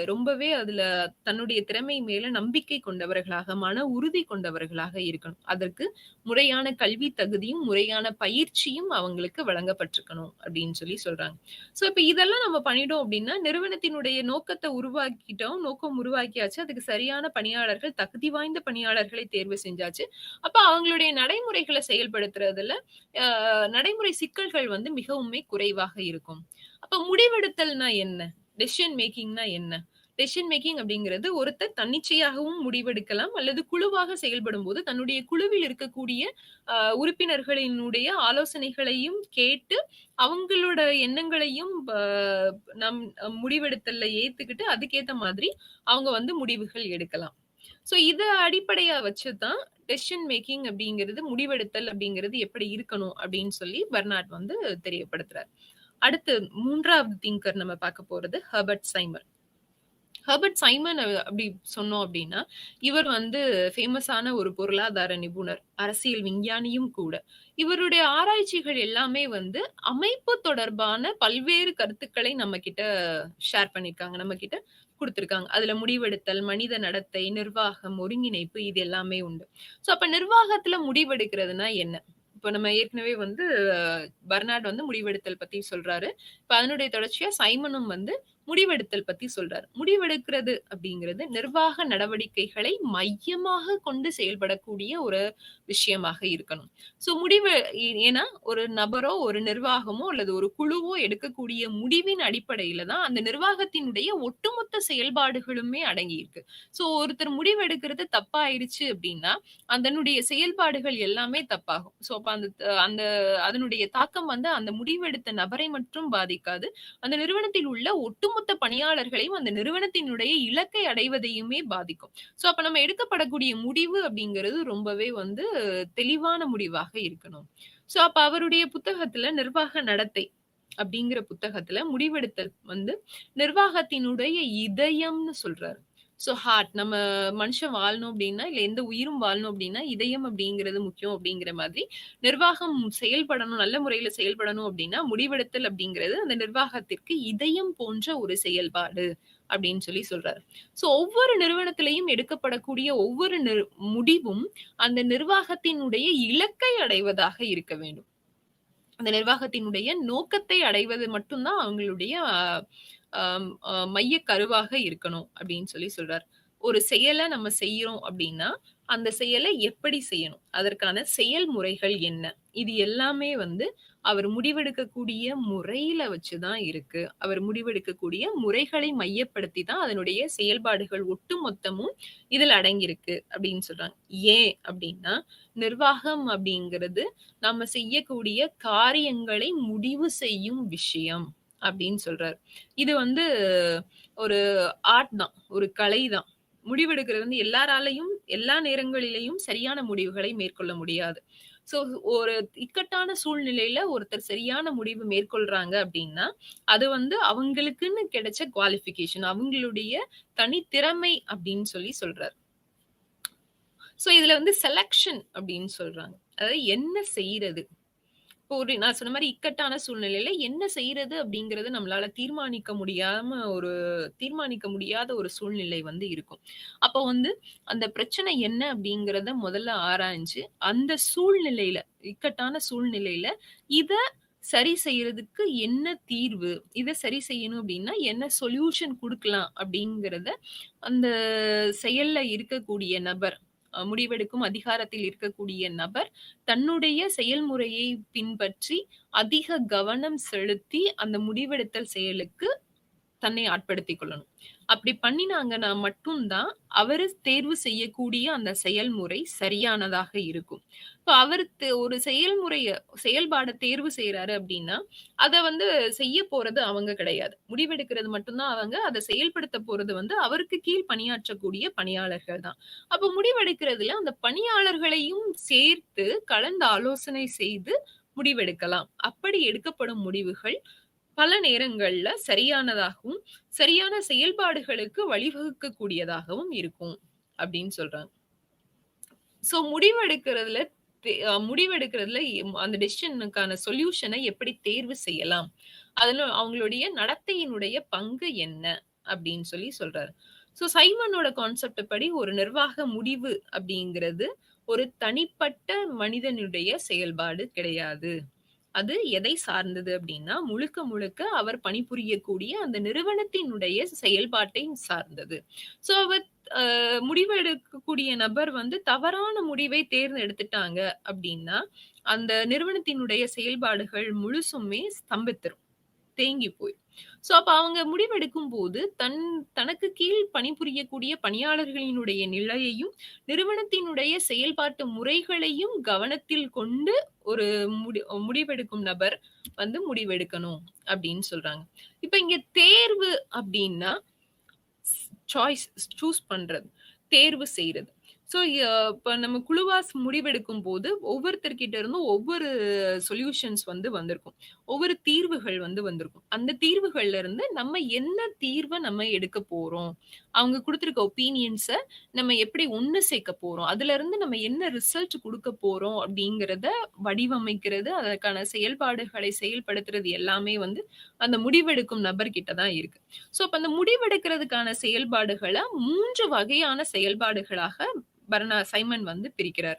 ரொம்பவே அதுல தன்னுடைய திறமை மேல நம்பிக்கை கொண்டவர்களாக, மன உறுதி கொண்டவர்களாக இருக்கணும். அதற்கு முறையான கல்வி தகுதியும், முறையான பயிற்சியும் அவங்களுக்கு வழங்கப்பட்டிருக்கணும் அப்டின்னு சொல்றாங்க. சோ இப்ப இதெல்லாம் நம்ம பண்ணிட்டோம் அப்டின்னா, நிறுவனத்தினுடைய நோக்கத்த உருவாக்கிட்டோம். நோக்கம் உருவாக்கியாச்சு. அதுக்கு சரியான பணியாளர்கள், தகுதி வாய்ந்த பணியாளர்களை தேர்வு செஞ்சாச்சு. அப்ப அவங்களுடைய நடைமுறைகள செயல்படுத்துறதுல அ நடைமுறை சிக்கல்கள் வந்து மிகவுமே குறைவாக இருக்கும். அப்ப முடிவெடுத்தல்னா என்ன? டெசிஷன் மேக்கிங்னா என்ன? டெசிஷன் மேக்கிங் அப்படிங்கிறது ஒருத்தர் தன்னிச்சையாகவும் முடிவெடுக்கலாம் அல்லது குழுவாக செயல்படும்போது தன்னுடைய குழுவில் இருக்கக்கூடிய உறுப்பினர்களினுடைய ஆலோசனைகளையும் கேட்டு அவங்களோட எண்ணங்களையும் நம் முடிவெடுத்தல்ல ஏத்துக்கிட்டு அதுக்கேத்த மாதிரி அவங்க வந்து முடிவுகள் எடுக்கலாம். சோ இத அடிப்படையா வச்சு தான் டெசிஷன் மேக்கிங் அப்படிங்கிறது, முடிவெடுத்தல் அப்படிங்கிறது எப்படி இருக்கணும் அப்படின்னு பெர்னார்ட் வந்து தெரியப்படுத்துறார். அடுத்து 3வது திங்கர் நம்ம பார்க்க போறது ஹெர்பர்ட் சைமன். ஹெர்பர்ட் சைமன் அப்படி சொன்னோம் அப்படின்னா, இவர் வந்து ஃபேமஸான ஒரு பொருளாதார நிபுணர், அரசியல் விஞ்ஞானியும் கூட. இவருடைய ஆராய்ச்சிகள் எல்லாமே வந்து அமைப்பு தொடர்பான பல்வேறு கருத்துக்களை நம்மகிட்ட ஷேர் பண்ணியிருக்காங்க. நம்மகிட்ட குடுத்திருக்காங்க. அதுல முடிவெடுத்தல், மனித நடத்தை, நிர்வாகம், ஒருங்கிணைப்பு இது எல்லாமே உண்டு. சோ அப்ப நிர்வாகத்துல முடிவெடுக்கிறதுனா என்ன? இப்ப நம்ம ஏற்கனவே வந்து பெர்னார்ட் வந்து முடிவெடுத்தல் பத்தி சொல்றாரு. இப்ப அதனுடைய தொடர்ச்சியா சைமனும் வந்து முடிவெடுத்தல் பத்தி சொல்றாரு. முடிவெடுக்கிறது அப்படிங்கிறது நிர்வாக நடவடிக்கைகளை மையமாக கொண்டு செயல்படக்கூடிய ஒரு விஷயமாக இருக்கணும். சோ ஏன்னா ஒரு நபரோ, ஒரு நிர்வாகமோ அல்லது ஒரு குழுவோ எடுக்கக்கூடிய முடிவின் அடிப்படையில தான் அந்த நிர்வாகத்தினுடைய ஒட்டுமொத்த செயல்பாடுகளுமே அடங்கியிருக்கு. சோ ஒருத்தர் முடிவெடுக்கிறது தப்பாயிருச்சு அப்படின்னா, அதனுடைய செயல்பாடுகள் எல்லாமே தப்பாகும். சோ அப்ப அந்த அதனுடைய தாக்கம் வந்து அந்த முடிவெடுத்த நபரை மட்டும் பாதிக்காது. அந்த நிறுவனத்தில் உள்ள ஒட்டுமொத்த பணியாளர்களையும் அந்த நிறுவனத்தினுடைய இலக்கை அடைவதையுமே பாதிக்கும். சோ அப்ப நம்ம எடுக்கப்படக்கூடிய முடிவு அப்படிங்கிறது ரொம்பவே வந்து தெளிவான முடிவாக இருக்கணும். சோ அப்ப அவருடைய புத்தகத்துல நிர்வாக நடத்தை அப்படிங்கிற புத்தகத்துல முடிவெடுத்தல் வந்து நிர்வாகத்தினுடைய இதயம்னு சொல்றாரு. சோ ஹார்ட் நம்ம மனுஷன் வாழணும் அப்படின்னா, இல்ல எந்த உயிரும் வாழணும் அப்படின்னா, இதயம் அப்படிங்கிறது முக்கியம் அப்படிங்கிற மாதிரி, நிர்வாகம் செயல்படணும், நல்ல முறையில செயல்படணும் அப்படின்னா, முடிவெடுத்தல் அப்படிங்கிறது அந்த நிர்வாகத்திற்கு இதயம் போன்ற ஒரு செயல்பாடு அப்படின்னு சொல்றாரு. சோ ஒவ்வொரு நிறுவனத்திலயும் எடுக்கப்படக்கூடிய ஒவ்வொரு முடிவும் அந்த நிர்வாகத்தினுடைய இலக்கை அடைவதாக இருக்க வேண்டும். அந்த நிர்வாகத்தினுடைய நோக்கத்தை அடைவது மட்டும் தான் அவங்களுடைய மைய கருவாக இருக்கணும் அப்படின்னு சொல்றார். ஒரு செயல நம்ம செய்யறோம் அப்படின்னா, அந்த செயலை எப்படி செய்யணும்? அதற்கான செயல்முறைகள் என்ன? இது எல்லாமே வந்து அவர் முடிவெடுக்கக்கூடிய முறையில வச்சு தான் இருக்கு. அவர் முடிவெடுக்கக்கூடிய முறைகளை மையப்படுத்தி தான் அதனுடைய செயல்பாடுகள் ஒட்டுமொத்தமும் இதில அடங்கியிருக்கு அப்படின்னு சொல்றாங்க. ஏன் அப்படின்னா, நிர்வாகம் அப்படிங்கிறது நம்ம செய்யக்கூடிய காரியங்களை முடிவு செய்யும் விஷயம் அப்படின்னு சொல்றாரு. இது வந்து ஒரு ஆர்ட் தான். ஒரு கலை தான். முடிவெடுக்கிறது வந்து எல்லாராலயும், எல்லா நேரங்களிலேயும் சரியான முடிவுகளை மேற்கொள்ள முடியாது. சோ ஒரு இக்கட்டான சூழ்நிலையில ஒருத்தர் சரியான முடிவு மேற்கொள்றாங்க அப்டின்னா, அது வந்து அவங்களுக்குன்னு கிடைச்ச குவாலிஃபிகேஷன். அவங்களுடைய தனித்திறமை அப்டின்னு சொல்றாரு. சோ இதுல வந்து செலக்ஷன் அப்டின்னு சொல்றாங்க. அதாவது என்ன செய்றது? இப்போ ஒரு நான் சொன்ன மாரி இக்கட்டான சூழ்நிலையில என்ன செய்றது அப்படிங்கிறது நம்மளால தீர்மானிக்க முடியாத ஒரு சூழ்நிலை வந்து இருக்கும். அப்போ வந்து அந்த பிரச்சனை என்ன அப்படிங்கிறத முதல்ல ஆராய்ஞ்சு, அந்த சூழ்நிலையில இக்கட்டான சூழ்நிலையில இத சரி செய்யறதுக்கு என்ன தீர்வு? இத சரி செய்யணும் அப்படின்னா என்ன சொல்யூஷன் குடுக்கலாம் அப்படிங்கிறத அந்த செயல்ல இருக்கக்கூடிய நபர் முடிவெடுக்கும் அதிகாரத்தில் இருக்கக்கூடிய நபர் தன்னுடைய செயல்முறையை பின்பற்றி அதிக கவனம் செலுத்தி அந்த முடிவெடுத்தல் செயலுக்கு தன்னை ஆட்படுத்திக் கொள்ளணும். அப்படி பண்ணினாங்கன்னா மட்டும் தான் அவரு தேர்வு செய்யக்கூடிய அந்த செயல்முறை சரியானதாக இருக்கும். இப்ப அவரு ஒரு செயல்பாட தேர்வு செய்றாரு அப்படின்னா, அத வந்து செய்ய போறது அவங்க கிடையாது. முடிவெடுக்கிறது மட்டும் தான் அவங்க. அத செயல்படுத்த போறது வந்து அவருக்கு கீழ் பணியாற்றக்கூடிய பணியாளர்கள் தான். அப்ப முடிவெடுக்கிறதுல அந்த பணியாளர்களையும் சேர்த்து கலந்து ஆலோசனை செய்து முடிவெடுக்கலாம். அப்படி எடுக்கப்படும் முடிவுகள் பல நேரங்கள்ல சரியானதாகவும், சரியான செயல்பாடுகளுக்கு வழிவகுக்கக்கூடியதாகவும் இருக்கும் அப்படின்னு சொல்றாங்க. சோ முடிவெடுக்கிறதுல அந்த டெசிஷனுக்கான சொல்யூஷன எப்படி தேர்வு செய்யலாம்? அதுல அவங்களுடைய நடத்தையினுடைய பங்கு என்ன? அப்படின்னு சொல்றாரு. சோ சைமனோட கான்செப்ட் படி ஒரு நிர்வாக முடிவு அப்படிங்கிறது ஒரு தனிப்பட்ட மனிதனுடைய செயல்பாடு கிடையாது. அது எதை சார்ந்தது அப்டின்னா, முழுக்க முழுக்க அவர் பணிபுரியக்கூடிய அந்த நிறுவனத்தினுடைய செயல்பாட்டை சார்ந்தது. சோ அவர் முடிவெடுக்கக்கூடிய நபர் வந்து தவறான முடிவை தேர்ந்தெடுத்துட்டாங்க அப்டின்னா, அந்த நிறுவனத்தினுடைய செயல்பாடுகள் முழுசுமே ஸ்தம்பித்துரும். தேங்கி போயிரும். சோ அப்ப அவங்க முடிவெடுக்கும்போது, தனக்கு கீழ் பணிபுரியக்கூடிய பணியாளர்களினுடைய நிலையையும், நிறுவனத்தினுடைய செயல்பாட்டு முறைகளையும் கவனத்தில் கொண்டு ஒரு முடிவெடுக்கும் நபர் வந்து முடிவெடுக்கணும் அப்படின்னு சொல்றாங்க. இப்ப இங்க தேர்வு அப்படின்னா, சாய்ஸ் சூஸ் பண்றது. தேர்வு செய்றது. ஸோ இப்ப நம்ம குழுவா முடிவெடுக்கும்போது, ஒவ்வொருத்தர்கிட்ட இருந்தும் ஒவ்வொரு சொல்யூஷன்ஸ் வந்து வந்திருக்கும். ஒவ்வொரு தீர்வுகள் வந்து வந்திருக்கும். அந்த தீர்வுகள்ல இருந்து நம்ம என்ன தீர்வ நம்ம எடுக்க போறோம்? அவங்க குடுத்திருக்க ஒப்பீனியன்ஸ நம்ம எப்படி ஒண்ணு சேர்க்க போறோம்? அதுலருந்து நம்ம என்ன ரிசல்ட் குடுக்க போறோம்? அப்படிங்கிறத வடிவமைக்கிறது, அதற்கான செயல்பாடுகளை செயல்படுத்துறது எல்லாமே வந்து அந்த முடிவெடுக்கும் நபர்கிட்ட தான் இருக்கு. ஸோ அப்ப அந்த முடிவெடுக்கிறதுக்கான செயல்பாடுகள 3 வகையான செயல்பாடுகளாக சைமன் வந்து பிரிக்கிறார்.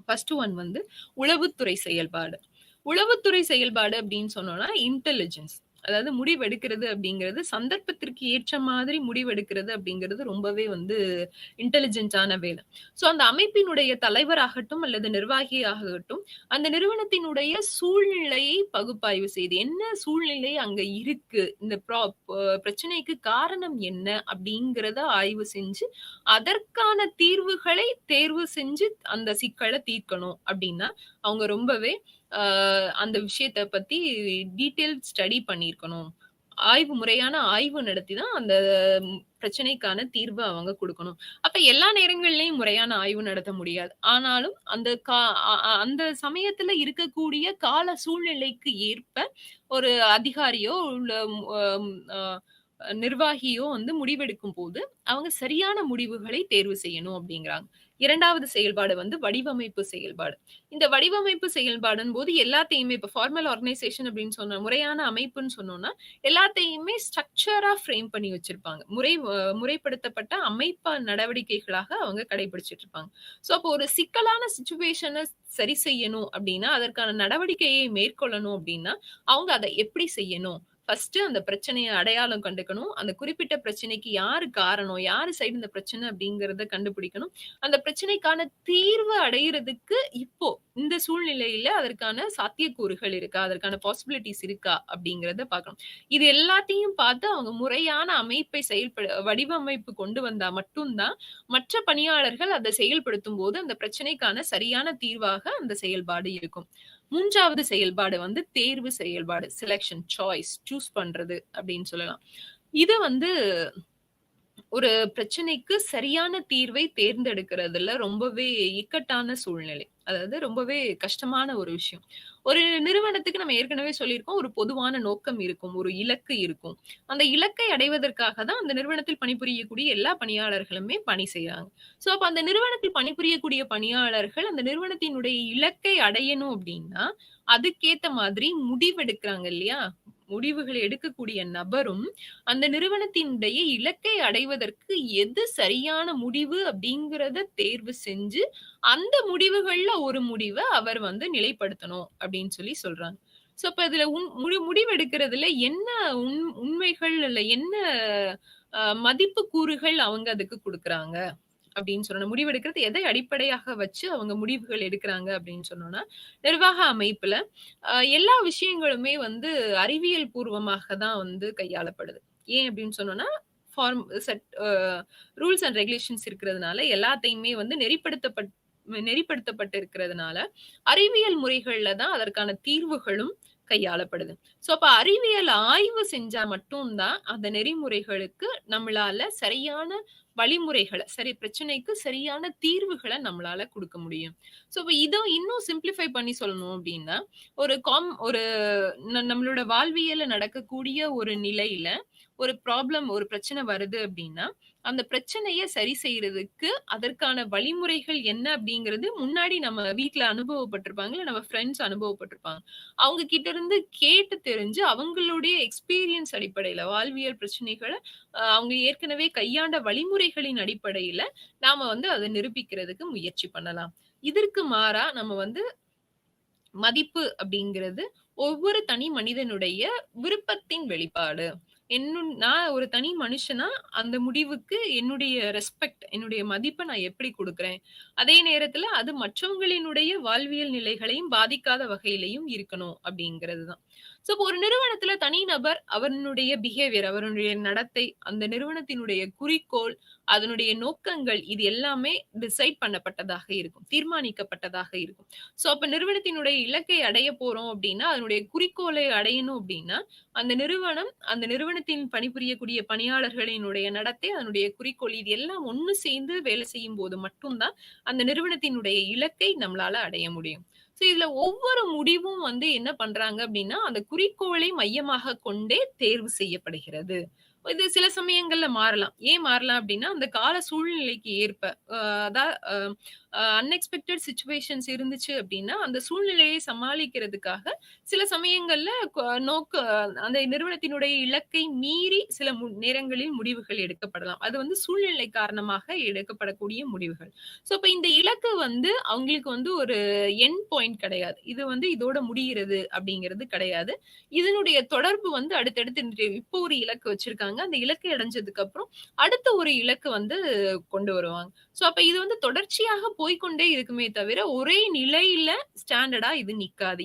ஃபர்ஸ்ட் ஒன் வந்து உளவுத்துறை செயல்பாடு. உளவுத்துறை செயல்பாடு அப்படின்னு சொன்னோம்னா, இன்டெலிஜென்ஸ். அதாவது முடிவெடுக்கிறது அப்படிங்கிறது சந்தர்ப்பத்திற்கு ஏற்ற மாதிரி முடிவெடுக்கிறது அப்படிங்கிறது ரொம்பவே வந்து இன்டெலிஜென்ட்டான வேலை. சோ அந்த அமைப்பினுடைய தலைவராகட்டும் அல்லது நிர்வாகியாகட்டும், அந்த நிறுவனத்தினுடைய சூழ்நிலையை பகுப்பாய்வு செய்து, என்ன சூழ்நிலை அங்க இருக்கு? இந்த பிரச்சனைக்கு காரணம் என்ன? அப்படிங்கிறத ஆய்வு செஞ்சு, அதற்கான தீர்வுகளை தேர்வு செஞ்சு அந்த சிக்கல தீர்க்கணும் அப்படின்னா, அவங்க ரொம்பவே அந்த விஷயத்த பத்தி டீட்டெயில் ஸ்டடி பண்ணியிருக்கணும். முறையான ஆய்வு நடத்தி தான் அந்த பிரச்சனைக்கான தீர்வு அவங்க குடுக்கணும். அப்ப எல்லா நேரங்கள்லயும் முறையான ஆய்வு நடத்த முடியாது. ஆனாலும் அந்த அந்த சமயத்துல இருக்கக்கூடிய கால சூழ்நிலைக்கு ஏற்ப ஒரு அதிகாரியோ, இல்ல அ நிர்வாகியோ வந்து முடிவெடுக்கும்போது, அவங்க சரியான முடிவுகளை தேர்வு செய்யணும் அப்படிங்கிறாங்க. 2வது செயல்பாடு வந்து வடிவமைப்பு செயல்பாடு. இந்த வடிவமைப்பு செயல்பாடும்போது எல்லாத்தையுமே இப்ப ஃபார்மல் ஆர்கனைசேஷன் அப்படின்னு சொன்னா முறையான அமைப்புன்னு சொன்னோம்னா, எல்லாத்தையுமே ஸ்ட்ரக்சரா ஃப்ரேம் பண்ணி வச்சிருப்பாங்க. முறைப்படுத்தப்பட்ட அமைப்ப நடவடிக்கைகளாக அவங்க கடைபிடிச்சிட்டு இருப்பாங்க. ஸோ, அப்போ ஒரு சிக்கலான சிச்சுவேஷன சரி செய்யணும் அப்படின்னா, அதற்கான நடவடிக்கையை மேற்கொள்ளணும் அப்படின்னா, அவங்க அத எப்படி செய்யணும்? ஃபர்ஸ்ட்டு அந்த பிரச்சனைய அடையாளம் கண்டுக்கணும். அந்த குறிப்பிட்ட பிரச்சனைக்கு யாரு காரணம்? யாரு சைடு இந்த பிரச்சனை அப்படிங்கிறத கண்டுபிடிக்கணும். அந்த பிரச்சனைக்கான தீர்வு அடையறதுக்கு இப்போ இந்த சூழ்நிலையில அதற்கான சாத்தியக்கூறுகள் இருக்கா? அதற்கான பாசிபிலிட்டீஸ் இருக்கா? அப்படிங்கிறத பார்க்கணும். இது எல்லாத்தையும் பார்த்து அவங்க முறையான அமைப்பை வடிவமைப்பு கொண்டு வந்தா மட்டும் தான், மற்ற பணியாளர்கள் அத செயல்படுத்தும்போது அந்த பிரச்சனைக்கான சரியான தீர்வாக அந்த செயல்பாடு இருக்கும். 3வது செயல்பாடு வந்து தேர்வு செயல்பாடு. செலக்ஷன், சாய்ஸ், சூஸ் பண்றது அப்படின்னு சொல்லலாம். இது வந்து ஒரு பிரச்சனைக்கு சரியான தீர்வை தேர்ந்தெடுக்கிறதுல ரொம்பவே இக்கட்டான சூழ்நிலை. அதாவது ரொம்பவே கஷ்டமான ஒரு விஷயம். ஒரு நிறுவனத்துக்கு நம்ம ஏற்கனவே சொல்லியிருக்கோம். ஒரு பொதுவான நோக்கம் இருக்கும். ஒரு இலக்கு இருக்கும். அந்த இலக்கை அடைவதற்காக தான் அந்த நிறுவனத்தில் பணிபுரியக்கூடிய எல்லா பணியாளர்களுமே பணி செய்றாங்க. ஸோ, அப்ப அந்த நிறுவனத்தில் பணிபுரியக்கூடிய பணியாளர்கள் அந்த நிறுவனத்தினுடைய இலக்கை அடையணும் அப்டின்னா, அதுக்கேத்த மாதிரி முடிவெடுக்கிறாங்க இல்லையா? முடிவுகள் எடுக்கக்கூடிய நபரும், அந்த நிறுவனத்தினுடைய இலக்கை அடைவதற்கு எது சரியான முடிவு அப்டிங்கிறத தேர்வு செஞ்சு, அந்த முடிவுகள்ல ஒரு முடிவ அவர் வந்து நிலைப்படுத்தணும் அப்படின்னு சொல்லி சொல்றாங்க. ஸோ, அப்ப இதுல முடிவெடுக்கிறதுல என்ன உண்மைகள் இல்ல என்ன மதிப்பு கூறுகள் அவங்க அதுக்கு குடுக்குறாங்க அப்படின்னு சொல்லணும். முடிவெடுக்கிறது எதை அடிப்படையாக வச்சு அவங்க முடிவுகள் எடுக்குறாங்க அப்படின்னு சொன்னோம்னா, நிர்வாக அமைப்புல எல்லா விஷயங்களுமே வந்து அறிவியல் பூர்வமாக தான் வந்து கையாளப்படுது. ஏன் அப்படின்னு சொன்னோம்னா, form set rules and regulations இருக்கிறதுனால எல்லாத்தையுமே வந்து நெறிப்படுத்தப்பட்டு இருக்கிறதுனால, அறிவியல் முறைகள்ல தான் அதற்கான தீர்வுகளும் கையாளப்படுது. ஸோ, அப்ப அறிவியல் ஆய்வு செஞ்சா மட்டும் தான் அந்த நெறிமுறைகளுக்கு நம்மளால சரியான வழிமுறைகள பிரச்சனைக்கு சரியான தீர்வுகள நம்மளால குடுக்க முடியும். ஸோ, இப்ப இத இன்னும் சிம்ப்ளிஃபை பண்ணி சொல்லணும் அப்டின்னா, ஒரு நம்மளோட வாழ்வியல்ல நடக்கக்கூடிய ஒரு நிலையில, ஒரு பிரச்சனை வருது அப்டின்னா, அந்த பிரச்சனைய சரி செய்றதுக்கு அதற்கான வழிமுறைகள் என்ன அப்டிங்கிறது முன்னாடி நம்ம வீட்ல அனுபவப்பட்டுருப்பாங்க. இல்ல நம்ம ஃப்ரெண்ட்ஸ் அனுபவப்பட்டுருப்பாங்க. அவங்க கிட்ட இருந்து கேட்டு தெரிஞ்சு அவங்களுடைய எக்ஸ்பீரியன்ஸ் அடிப்படையில வாழ்வியல் பிரச்சனைகள அவங்க ஏற்கனவே கையாண்ட வழிமுறைகளின் அடிப்படையில நாம வந்து அத நிரூபிக்கிறதுக்கு முயற்சி பண்ணலாம். இதற்கு மாறா நம்ம வந்து மதிப்பு அப்படிங்கிறது ஒவ்வொரு தனி மனிதனுடைய விருப்பத்தின் வெளிப்பாடு. நான் ஒரு தனி மனுஷனா அந்த முடிவுக்கு என்னுடைய ரெஸ்பெக்ட், என்னுடைய மதிப்ப நான் எப்படி குடுக்குறேன்? அதே நேரத்துல அது மற்றவங்களினுடைய வாழ்வியல் நிலைகளையும் பாதிக்காத வகையிலயும் இருக்கணும் அப்படிங்கிறது தான். ஸோ, இப்போ ஒரு நிறுவனத்துல தனிநபர் அவனுடைய பிஹேவியர், அவருடைய நடத்தை, அந்த நிறுவனத்தினுடைய குறிக்கோள், அதனுடைய நோக்கங்கள் இது எல்லாமே டிசைட் பண்ணப்பட்டதாக இருக்கும். தீர்மானிக்கப்பட்டதாக இருக்கும். ஸோ, அப்ப நிறுவனத்தினுடைய இலக்கை அடைய போறோம் அப்டின்னா, அதனுடைய குறிக்கோளை அடையணும் அப்டின்னா, அந்த நிறுவனத்தில் பணிபுரியக்கூடிய பணியாளர்களினுடைய நடத்தை, அதனுடைய குறிக்கோள் இது எல்லாம் ஒண்ணு சேர்ந்து வேலை செய்யும்போது மட்டும் தான், அந்த நிறுவனத்தினுடைய இலக்கை நம்மளால அடைய முடியும். ஸோ, இதுல ஒவ்வொரு முடிவும் வந்து என்ன பண்றாங்க அப்டின்னா, அந்த குறிக்கோளை மையமாக கொண்டே தேர்வு செய்யப்படுகிறது. இது சில சமயங்கள்ல மாறலாம். ஏன் மாறலாம் அப்டின்னா, அந்த கால சூழ்நிலைக்கு ஏற்ப அ அதா அ அன்எக்ஸ்பெக்டட் சிச்சுவேஷன்ஸ் இருந்துச்சு அப்டின்னா, அந்த சூழ்நிலையை சமாளிக்கிறதுக்காக சில சமயங்கள்ல அந்த நிறுவனத்தினுடைய இலக்கை மீறி சில நேரங்களில் முடிவுகள் எடுக்கப்படலாம். அது வந்து சூழ்நிலை காரணமாக எடுக்கப்படக்கூடிய முடிவுகள். ஸோ, அப்ப இந்த இலக்கு வந்து அவங்களுக்கு வந்து ஒரு எண்ட் பாயிண்ட் கிடையாது. இது வந்து இதோட முடிகிறது அப்டிங்கிறது கிடையாது. இதனுடைய தொடர்பு வந்து அடுத்தடுத்து இப்போ ஒரு இலக்கு வச்சிருக்காங்க. அந்த இலக்கை அடைஞ்சதுக்கு அப்புறம் அடுத்த ஒரு இலக்கு வந்து கொண்டு வருவாங்க. ஸோ, அப்ப இது வந்து தொடர்ச்சியாக போய்க்கொண்டே இருக்குமே தவிர, ஒரே நிலையில ஸ்டாண்டர்டா இது நிக்காது.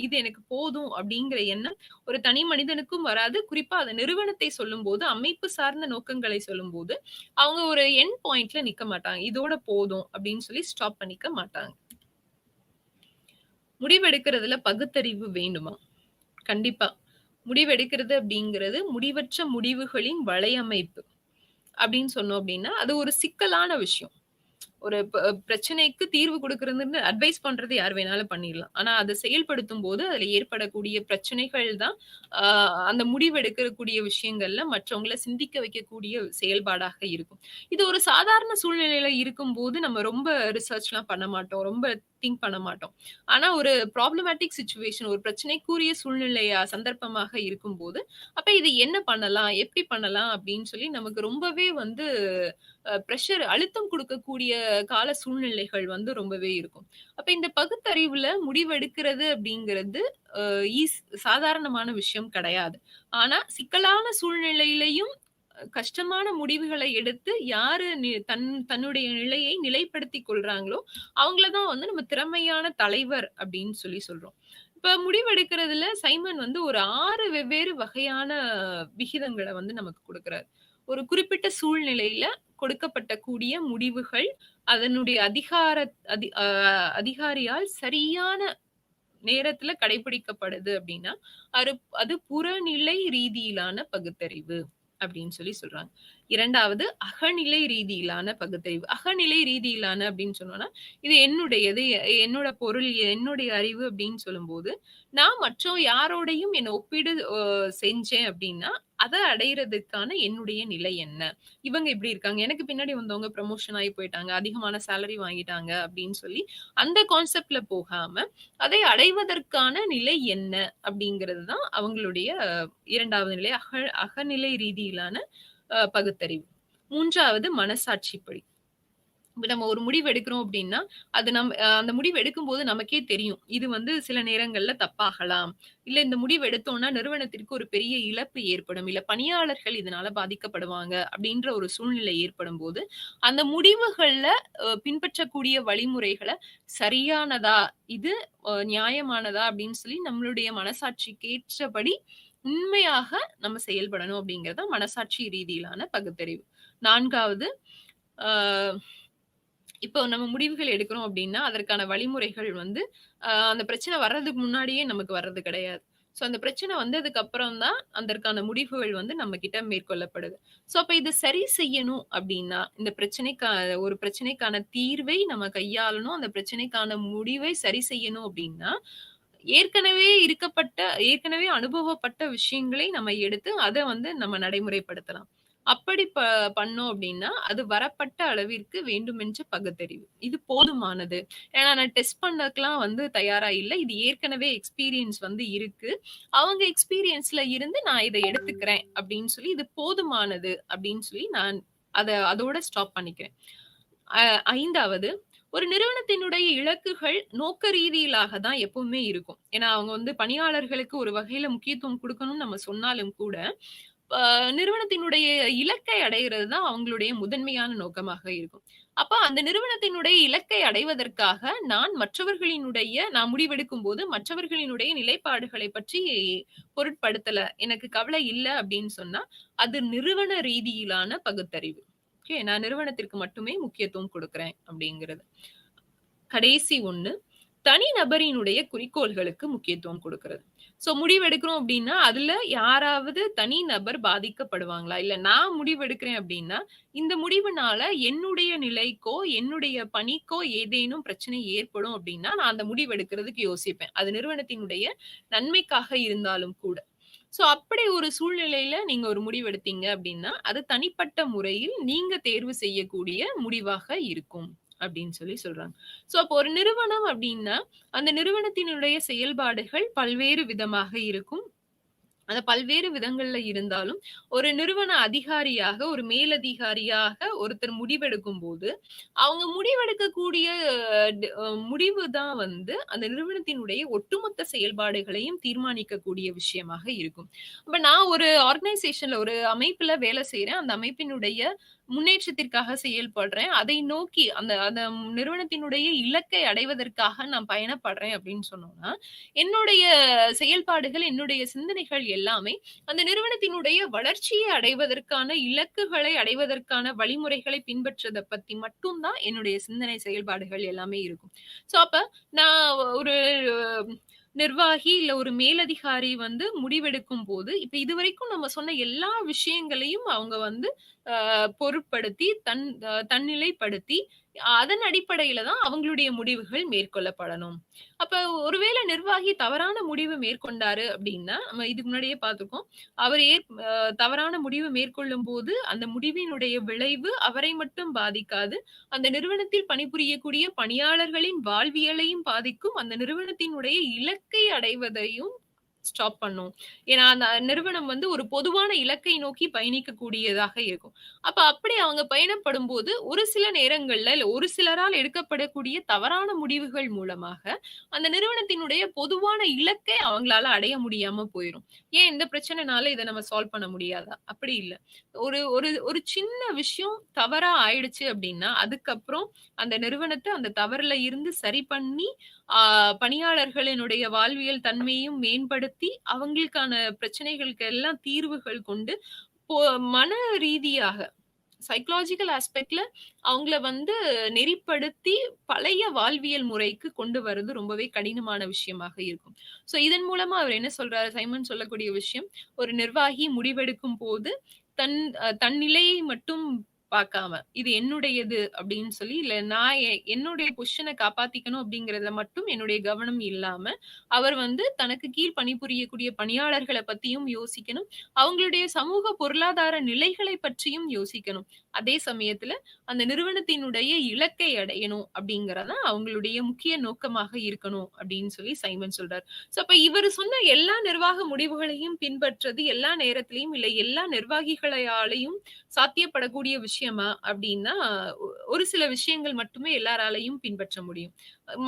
இது எனக்கு போதும் அப்படிங்கிற எண்ணம் ஒரு தனி மனிதனுக்கும் வராது. குறிப்பா அந்த நிறுவனத்தை சொல்லும்போது, அமைப்பு சார்ந்த நோக்கங்களை சொல்லும்போது, அவங்க ஒரு எண்ட் பாயிண்ட்ல நிக்க மாட்டாங்க. இதோட போதும் அப்படின்னு சொல்லி ஸ்டாப் பண்ணிக்க மாட்டாங்க. முடிவெடுக்கிறதுல பகுத்தறிவு வேண்டுமா? கண்டிப்பா. முடிவெடுக்கிறது அப்படிங்கிறது முடிவற்ற முடிவுகளின் வலையமைப்பு அப்படின்னு சொன்னோம் அப்படின்னா, அது ஒரு சிக்கலான விஷயம். ஒரு பிரச்சனைக்கு தீர்வு குடுக்குறதுன்னு அட்வைஸ் பண்றது யார் வேணாலும் பண்ணிடலாம். ஆனா அத செயல்படுத்தும்போது அதுல ஏற்படக்கூடிய பிரச்சனைகள் தான் அ அந்த முடிவு எடுக்கக்கூடிய விஷயங்கள்ல மற்றவங்கள சிந்திக்க வைக்கக்கூடிய செயல்பாடாக இருக்கும். இது ஒரு சாதாரண சூழ்நிலையில இருக்கும்போது நம்ம ரொம்ப ரிசர்ச்லாம் பண்ண மாட்டோம். ரொம்ப திங்க் பண்ண மாட்டோம். ஆனா ஒரு ப்ராப்ளமேட்டிக் சிச்சுவேஷன் ஒரு பிரச்சனைக்குரிய சூழ்நிலையா சந்தர்ப்பமாக இருக்கும்போது, அப்ப இது என்ன பண்ணலாம்? எப்படி பண்ணலாம்? அப்படின்னு சொல்லி நமக்கு ரொம்பவே வந்து பிரஷர் அழுத்தம் குடுக்கக்கூடிய கால சூழ்நிலைகள் வந்து ரொம்பவே இருக்கும். அப்ப இந்த பகுத்தறிவுல முடிவெடுக்கிறது அப்படிங்கிறது அ ஈஸ் சாதாரணமான விஷயம் கிடையாது. ஆனா சிக்கலான சூழ்நிலையிலயும் கஷ்டமான முடிவுகள எடுத்து யாரு தன்னுடைய நிலையை நிலைப்படுத்திக் கொள்றாங்களோ, அவங்கள தான் வந்து நம்ம திறமையான தலைவர் அப்படின்னு சொல்லி சொல்றோம். இப்ப முடிவெடுக்கிறதுல சைமன் வந்து ஒரு 6 வெவ்வேறு வகையான விகிதங்கள வந்து நமக்கு குடுக்குறாரு. ஒரு குறிப்பிட்ட சூழ்நிலையில கொடுக்கப்பட்ட கூடிய முடிவுகள், அதனுடைய அதி அ அதிகாரியால் சரியான நேரத்துல கடைபிடிக்கப்படுது அப்படின்னா, அரு அது புறநிலை ரீதியிலான பகுத்தறிவு அப்படின்னு சொல்லி சொல்றாங்க. 2வது அகநிலை ரீதியிலான பகுத்தறிவு. அகநிலை ரீதியிலான அப்படின்னு சொன்னோம்னா, இது என்னுடையது, என்னோட பொருள், என்னுடைய அறிவு அப்படின்னு சொல்லும்போது, நான் யாரோடையும் என்ன ஒப்பீடு செஞ்சேன் அப்படின்னா, அத அடையறதுக்கான என்னுடைய நிலை என்ன? இவங்க இப்படி இருக்காங்க. எனக்கு பின்னாடி வந்தவங்க புரமோஷன் ஆயி போயிட்டாங்க. அதிகமான சேலரி வாங்கிட்டாங்க அப்படின்னு சொல்லி, அந்த கான்செப்ட்ல போகாம, அதை அடைவதற்கான நிலை என்ன? அப்படிங்கிறது தான் அவங்களுடைய 2வது நிலை. அகநிலை ரீதியிலான பகுத்தறிவு. 3வது மனசாட்சிப்படி. இப்ப நம்ம ஒரு முடிவு எடுக்கிறோம் அப்படின்னா, அது அந்த முடிவு எடுக்கும்போது நமக்கே தெரியும். இது வந்து சில நேரங்கள்ல தப்பாகலாம். இல்ல இந்த முடிவு எடுத்தோம்னா நிறுவனத்திற்கு ஒரு பெரிய இழப்பு ஏற்படும். இல்ல பணியாளர்கள் இதனால பாதிக்கப்படுவாங்க அப்படின்ற ஒரு சூழ்நிலை ஏற்படும்போது, அந்த முடிவுகள்ல பின்பற்றக்கூடிய வழிமுறைகள சரியானதா? இது நியாயமானதா? அப்படின்னு சொல்லி நம்மளுடைய மனசாட்சிக்கு ஏற்றபடி உண்மையாக நம்ம செயல்படணும் அப்படிங்கிறது தான் மனசாட்சி ரீதியிலான பகுத்தறிவு. 4வது ஆ இப்போ நம்ம முடிவுகள் எடுக்கிறோம் அப்டின்னா, அதற்கான வழிமுறைகள் வந்து அந்த பிரச்சனை வர்றதுக்கு முன்னாடியே நமக்கு வர்றது கிடையாது. ஸோ அந்த பிரச்சனை வந்ததுக்கு அப்புறம் தான் அதற்கான முடிவுகள் வந்து நம்ம கிட்ட மேற்கொள்ளப்படுது. ஸோ அப்ப இத சரி செய்யணும் அப்டின்னா, இந்த ஒரு பிரச்சனைக்கான தீர்வை நம்ம கையாளணும். அந்த பிரச்சனைக்கான முடிவை சரி செய்யணும் அப்டின்னா, ஏற்கனவே அனுபவப்பட்ட விஷயங்களை நம்ம எடுத்து அத வந்து நம்ம நடைமுறைப்படுத்தலாம். அப்படி பண்ணோம் அப்டின்னா, அது வரப்பட்ட அளவிற்கு வேண்டுமென்ற பகுத்தறிவு. இது போதுமானது. ஏன்னா நான் டெஸ்ட் பண்ணதுக்கலாம் வந்து தயாரா இல்ல. இது ஏற்கனவே எக்ஸ்பீரியன்ஸ் வந்து இருக்கு. அவங்க எக்ஸ்பீரியன்ஸ்ல இருந்து நான் இத எடுத்துக்கிறேன் அப்டின்னு சொல்லி, இது போதுமானது அப்டின்னு சொல்லி நான் அதோட ஸ்டாப் பண்ணிக்கிறேன். அ 5வது ஒரு நிறுவனத்தினுடைய இலக்குகள் நோக்க ரீதியிலாக தான் எப்பவுமே இருக்கும். ஏன்னா, அவங்க வந்து பணியாளர்களுக்கு ஒரு வகையில முக்கியத்துவம் குடுக்கணும்னு நம்ம சொன்னாலும் கூட, அ நிறுவனத்தினுடைய இலக்கை அடையிறது தான் அவங்களுடைய முதன்மையான நோக்கமாக இருக்கும். அப்ப அந்த நிறுவனத்தினுடைய இலக்கை அடைவதற்காக நான் முடிவெடுக்கும்போது மற்றவர்களினுடைய நிலைப்பாடுகளை பற்றி பொருட்படுத்தல. எனக்கு கவலை இல்ல அப்படின்னு சொன்னா, அது நிறுவன ரீதியிலான பகுத்தறிவு. ஓகே. நான் நிறுவனத்திற்கு மட்டுமே முக்கியத்துவம் குடுக்குறேன் அப்படிங்கிறது. கடைசி ஒண்ணு, தனி நபரினுடைய குறிக்கோள்களுக்கு முக்கியத்துவம் குடுக்குறது. ஸோ முடிவெடுக்கிறோம் அப்டின்னா, அதுல யாராவது தனி நபர் பாதிக்கப்படுவாங்களா? இல்ல நான் முடிவெடுக்கிறேன் அப்டின்னா, இந்த முடிவுனால என்னுடைய நிலைக்கோ, என்னுடைய பணிக்கோ ஏதேனும் பிரச்சனை ஏற்படும் அப்டின்னா, நான் அந்த முடிவு எடுக்கிறதுக்கு யோசிப்பேன். அது நிறுவனத்தினுடைய நன்மைக்காக இருந்தாலும் கூட. ஸோ அப்படி ஒரு சூழ்நிலையில நீங்க ஒரு முடிவு எடுத்தீங்க அப்டின்னா, அது தனிப்பட்ட முறையில் நீங்க தேர்வு செய்யக்கூடிய முடிவாக இருக்கும். அப்டின்னு சொல்லி சொல்றாங்க. ஸோ அப்போ ஒரு நிறுவனம் அப்டின்னா, அந்த நிறுவனத்தினுடைய செயல்பாடுகள் பல்வேறு விதமாக இருக்கும். அந்த பல்வேறு விதங்கள்ல இருந்தாலும், ஒரு நிறுவன அதிகாரியாக, ஒரு மேலதிகாரியாக ஒருத்தர் முடிவெடுக்கும்போது, அவங்க முடிவெடுக்கக்கூடிய முடிவு தான் வந்து அந்த நிறுவனத்தினுடைய ஒட்டுமொத்த செயல்பாடுகளையும் தீர்மானிக்கக்கூடிய விஷயமாக இருக்கும். இப்ப நான் ஒரு ஆர்கனைசேஷன்ல ஒரு அமைப்புல வேலை செய்றேன். அந்த அமைப்பினுடைய முன்னேற்றத்திற்காக செயல்படுறேன். அதை நோக்கி அந்த அந்த நிறுவனத்தினுடைய இலக்கை அடைவதற்காக நான் பயணப்படுறேன் அப்படின்னு சொன்னோம்னா, என்னுடைய செயல்பாடுகள், என்னுடைய சிந்தனைகள் எல்லாமே அந்த நிறுவனத்தினுடைய வளர்ச்சியை அடைவதற்கான இலக்குகளை அடைவதற்கான வழிமுறைகளை பின்பற்றத பத்தி மட்டும் தான் என்னுடைய சிந்தனை செயல்பாடுகள் எல்லாமே இருக்கும். ஸோ அப்ப நான் ஒரு நிர்வாகி இல்ல ஒரு மேலதிகாரி வந்து முடிவெடுக்கும்போது, இப்ப இதுவரைக்கும் நம்ம சொன்ன எல்லா விஷயங்களையும் அவங்க வந்து பொருட்படுத்தி, தன்னிலைப்படுத்தி அதன் அடிப்படையில தான் அவங்களுடைய முடிவுகள் மேற்கொள்ளப்படணும். அப்ப ஒருவேள நிர்வாகி தவறான முடிவு மேற்கொண்டாரு அப்டின்னா, நம்ம இதுக்கு முன்னாடியே பார்த்துருக்கோம். அவர் தவறான முடிவு மேற்கொள்ளும்போது, அந்த முடிவினுடைய விளைவு அவரை மட்டும் பாதிக்காது. அந்த நிறுவனத்தில் பணிபுரியக்கூடிய பணியாளர்களின் வாழ்வியலையும் பாதிக்கும். அந்த நிறுவனத்தினுடைய இலக்கை அடைவதையும் ஸ்டாப் பண்ணும். ஏன்னா, அந்த நிறுவனம் வந்து ஒரு பொதுவான இலக்கை நோக்கி பயணிக்கக்கூடியதாக இருக்கும். அப்ப அப்படி அவங்க பயணப்படும்போது, ஒரு சில நேரங்கள்ல, இல்ல ஒரு சிலரால் எடுக்கப்படக்கூடிய தவறான முடிவுகள் மூலமாக, அந்த நிறுவனத்தினுடைய பொதுவான இலக்கை அவங்களால அடைய முடியாம போயிரும். ஏன் இந்த பிரச்சனைனால இத நம்ம சால்வ் பண்ண முடியாதா? அப்படி இல்ல. ஒரு ஒரு ஒரு சின்ன விஷயம் தவறா ஆயிடுச்சு அப்படின்னா, அதுக்கப்புறம் அந்த நிறுவனத்த அந்த தவறுல இருந்து சரி பண்ணி, ஆ பணியாளர்களினுடைய வாழ்வியல் தன்மையும் மேம்படுத்தி, அவங்களுக்கான பிரச்சனைகளுக்கு எல்லாம் தீர்வுகள் கொண்டு, இப்போ மன ரீதியாக சைக்காலஜிக்கல் ஆஸ்பெக்ட்ல அவங்கள வந்து நெறிப்படுத்தி பழைய வாழ்வியல் முறைக்கு கொண்டு வரது ரொம்பவே கடினமான விஷயமாக இருக்கும். ஸோ இதன் மூலமா அவர் என்ன சொல்றாரு? சைமன் சொல்லக்கூடிய விஷயம், ஒரு நிர்வாகி முடிவெடுக்கும் போது தன் நிலையை மட்டும் பார்க்காம, இது என்னுடையது அப்படின்னு சொல்லி, இல்ல நான் என்னுடைய பொசிஷன காப்பாத்திக்கணும் அப்படிங்கிறதுல மட்டும் என்னுடைய கவனம் இல்லாம, அவர் வந்து தனக்கு கீழ் பணிபுரியக்கூடிய பணியாளர்கள பத்தியும் யோசிக்கணும். அவங்களுடைய சமூக பொருளாதார நிலைகளை பற்றியும் யோசிக்கணும். அதே சமயத்துல அந்த நிறுவனத்தினுடைய இலக்கை அடையணும் அப்படிங்கிறது தான் அவங்களுடைய முக்கிய நோக்கமாக இருக்கணும் அப்படின்னு சொல்லி சைமன் சொல்றார். ஸோ அப்ப இவரு சொன்ன எல்லா நிர்வாக முடிவுகளையும் பின்பற்றது எல்லா நேரத்திலயும் இல்ல எல்லா நிர்வாகிகளாலயும் சாத்தியப்படக்கூடிய விஷயமா அப்படின்னா, ஒரு சில விஷயங்கள் மட்டுமே எல்லாராலயும் பின்பற்ற முடியும்.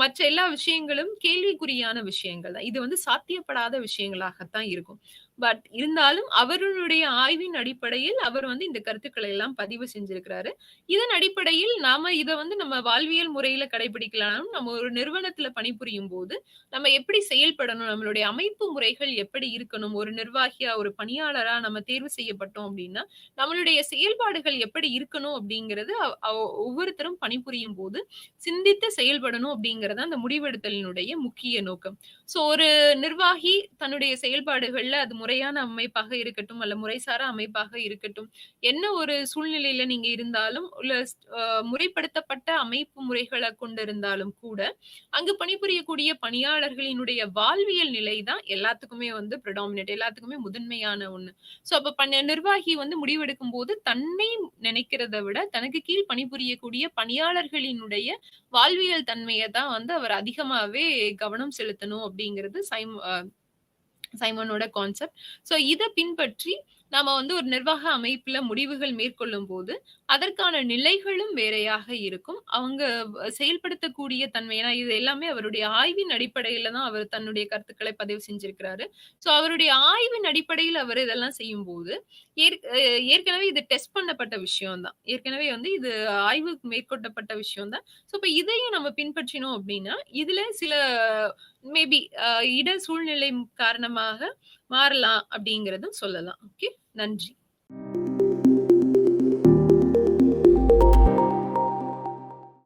மற்ற எல்லா விஷயங்களும் கேள்விக்குறியான விஷயங்கள் தான். இது வந்து சாத்தியப்படாத விஷயங்களாகத்தான் இருக்கும். பட் இருந்தாலும் அவருடைய ஆய்வின் அடிப்படையில் அவர் வந்து இந்த கருத்துக்களை எல்லாம் பதிவு செஞ்சிருக்கிறாரு. இதன் அடிப்படையில் நாம இத வந்து நம்ம வாழ்வியல் முறையில கடைபிடிக்கலாம். நம்ம ஒரு நிறுவனத்துல பணிபுரியும்போது, நம்ம எப்படி செயல்படணும்? நம்மளுடைய அமைப்பு முறைகள் எப்படி இருக்கணும்? ஒரு நிர்வாகியா, ஒரு பணியாளரா நம்ம தேர்வு செய்யப்பட்டோம் அப்டின்னா, நம்மளுடைய செயல்பாடுகள் எப்படி இருக்கணும்? அப்டிங்கிறது அவ் அவ் ஒவ்வொருத்தரும் பணிபுரியும்போது சிந்தித்து செயல்படணும் அப்டிங்கிறது அந்த முடிவெடுத்தலினுடைய முக்கிய நோக்கம். ஸோ ஒரு நிர்வாகி தன்னுடைய செயல்பாடுகள்ல அது முறையான அமைப்பாக இருக்கட்டும், அல்ல முறைசாரா அமைப்பாக இருக்கட்டும், என்ன ஒரு சூழ்நிலையில நீங்க இருந்தாலும், இல்ல முறைப்படுத்தப்பட்ட அமைப்பு முறைகள கொண்டிருந்தாலும் கூட, அங்கு பணிபுரியக்கூடிய பணியாளர்களினுடைய வாழ்வியல் நிலை தான் எல்லாத்துக்குமே வந்து பிரெடாமினன்ட் எல்லாத்துக்குமே முதன்மையான ஒண்ணு. ஸோ அப்ப நிர்வாகி வந்து முடிவெடுக்கும்போது தன்னை நினைக்கிறத விட, தனக்கு கீழ் பணிபுரியக்கூடிய பணியாளர்களினுடைய வாழ்வியல் தன்மைய தான் வந்து அவர் அதிகமாவே கவனம் செலுத்தணும் அப்படிங்கிறது சைமனோட கான்செப்ட். ஸோ இத பின்பற்றி நாம வந்து ஒரு நிர்வாக அமைப்புல முடிவுகள் மேற்கொள்ளும்போது, அதற்கான நிலைகளும் வேறையாக இருக்கும். அவங்க செயல்படுத்தக்கூடிய தன்மை ஏன்னா இது எல்லாமே அவருடைய ஆய்வின் அடிப்படையில தான் அவர் தன்னுடைய கருத்துக்களை பதிவு செஞ்சிருக்கிறாரு. ஸோ அவருடைய ஆய்வின் அடிப்படையில அவர் இதெல்லாம் செய்யும்போது, ஏற்கனவே இது டெஸ்ட் பண்ணப்பட்ட விஷயம் தான். ஏற்கனவே வந்து இது ஆய்வு மேற்கொள்ளப்பட்ட விஷயம் தான். ஸோ இப்ப இதையும் நம்ம பின்பற்றினோம் அப்டின்னா, இதுல சில மேபி சூழ்நிலை காரணமாக மாறலாம் அப்படிங்கிறதும் சொல்லலாம். ஓகே. நன்றி.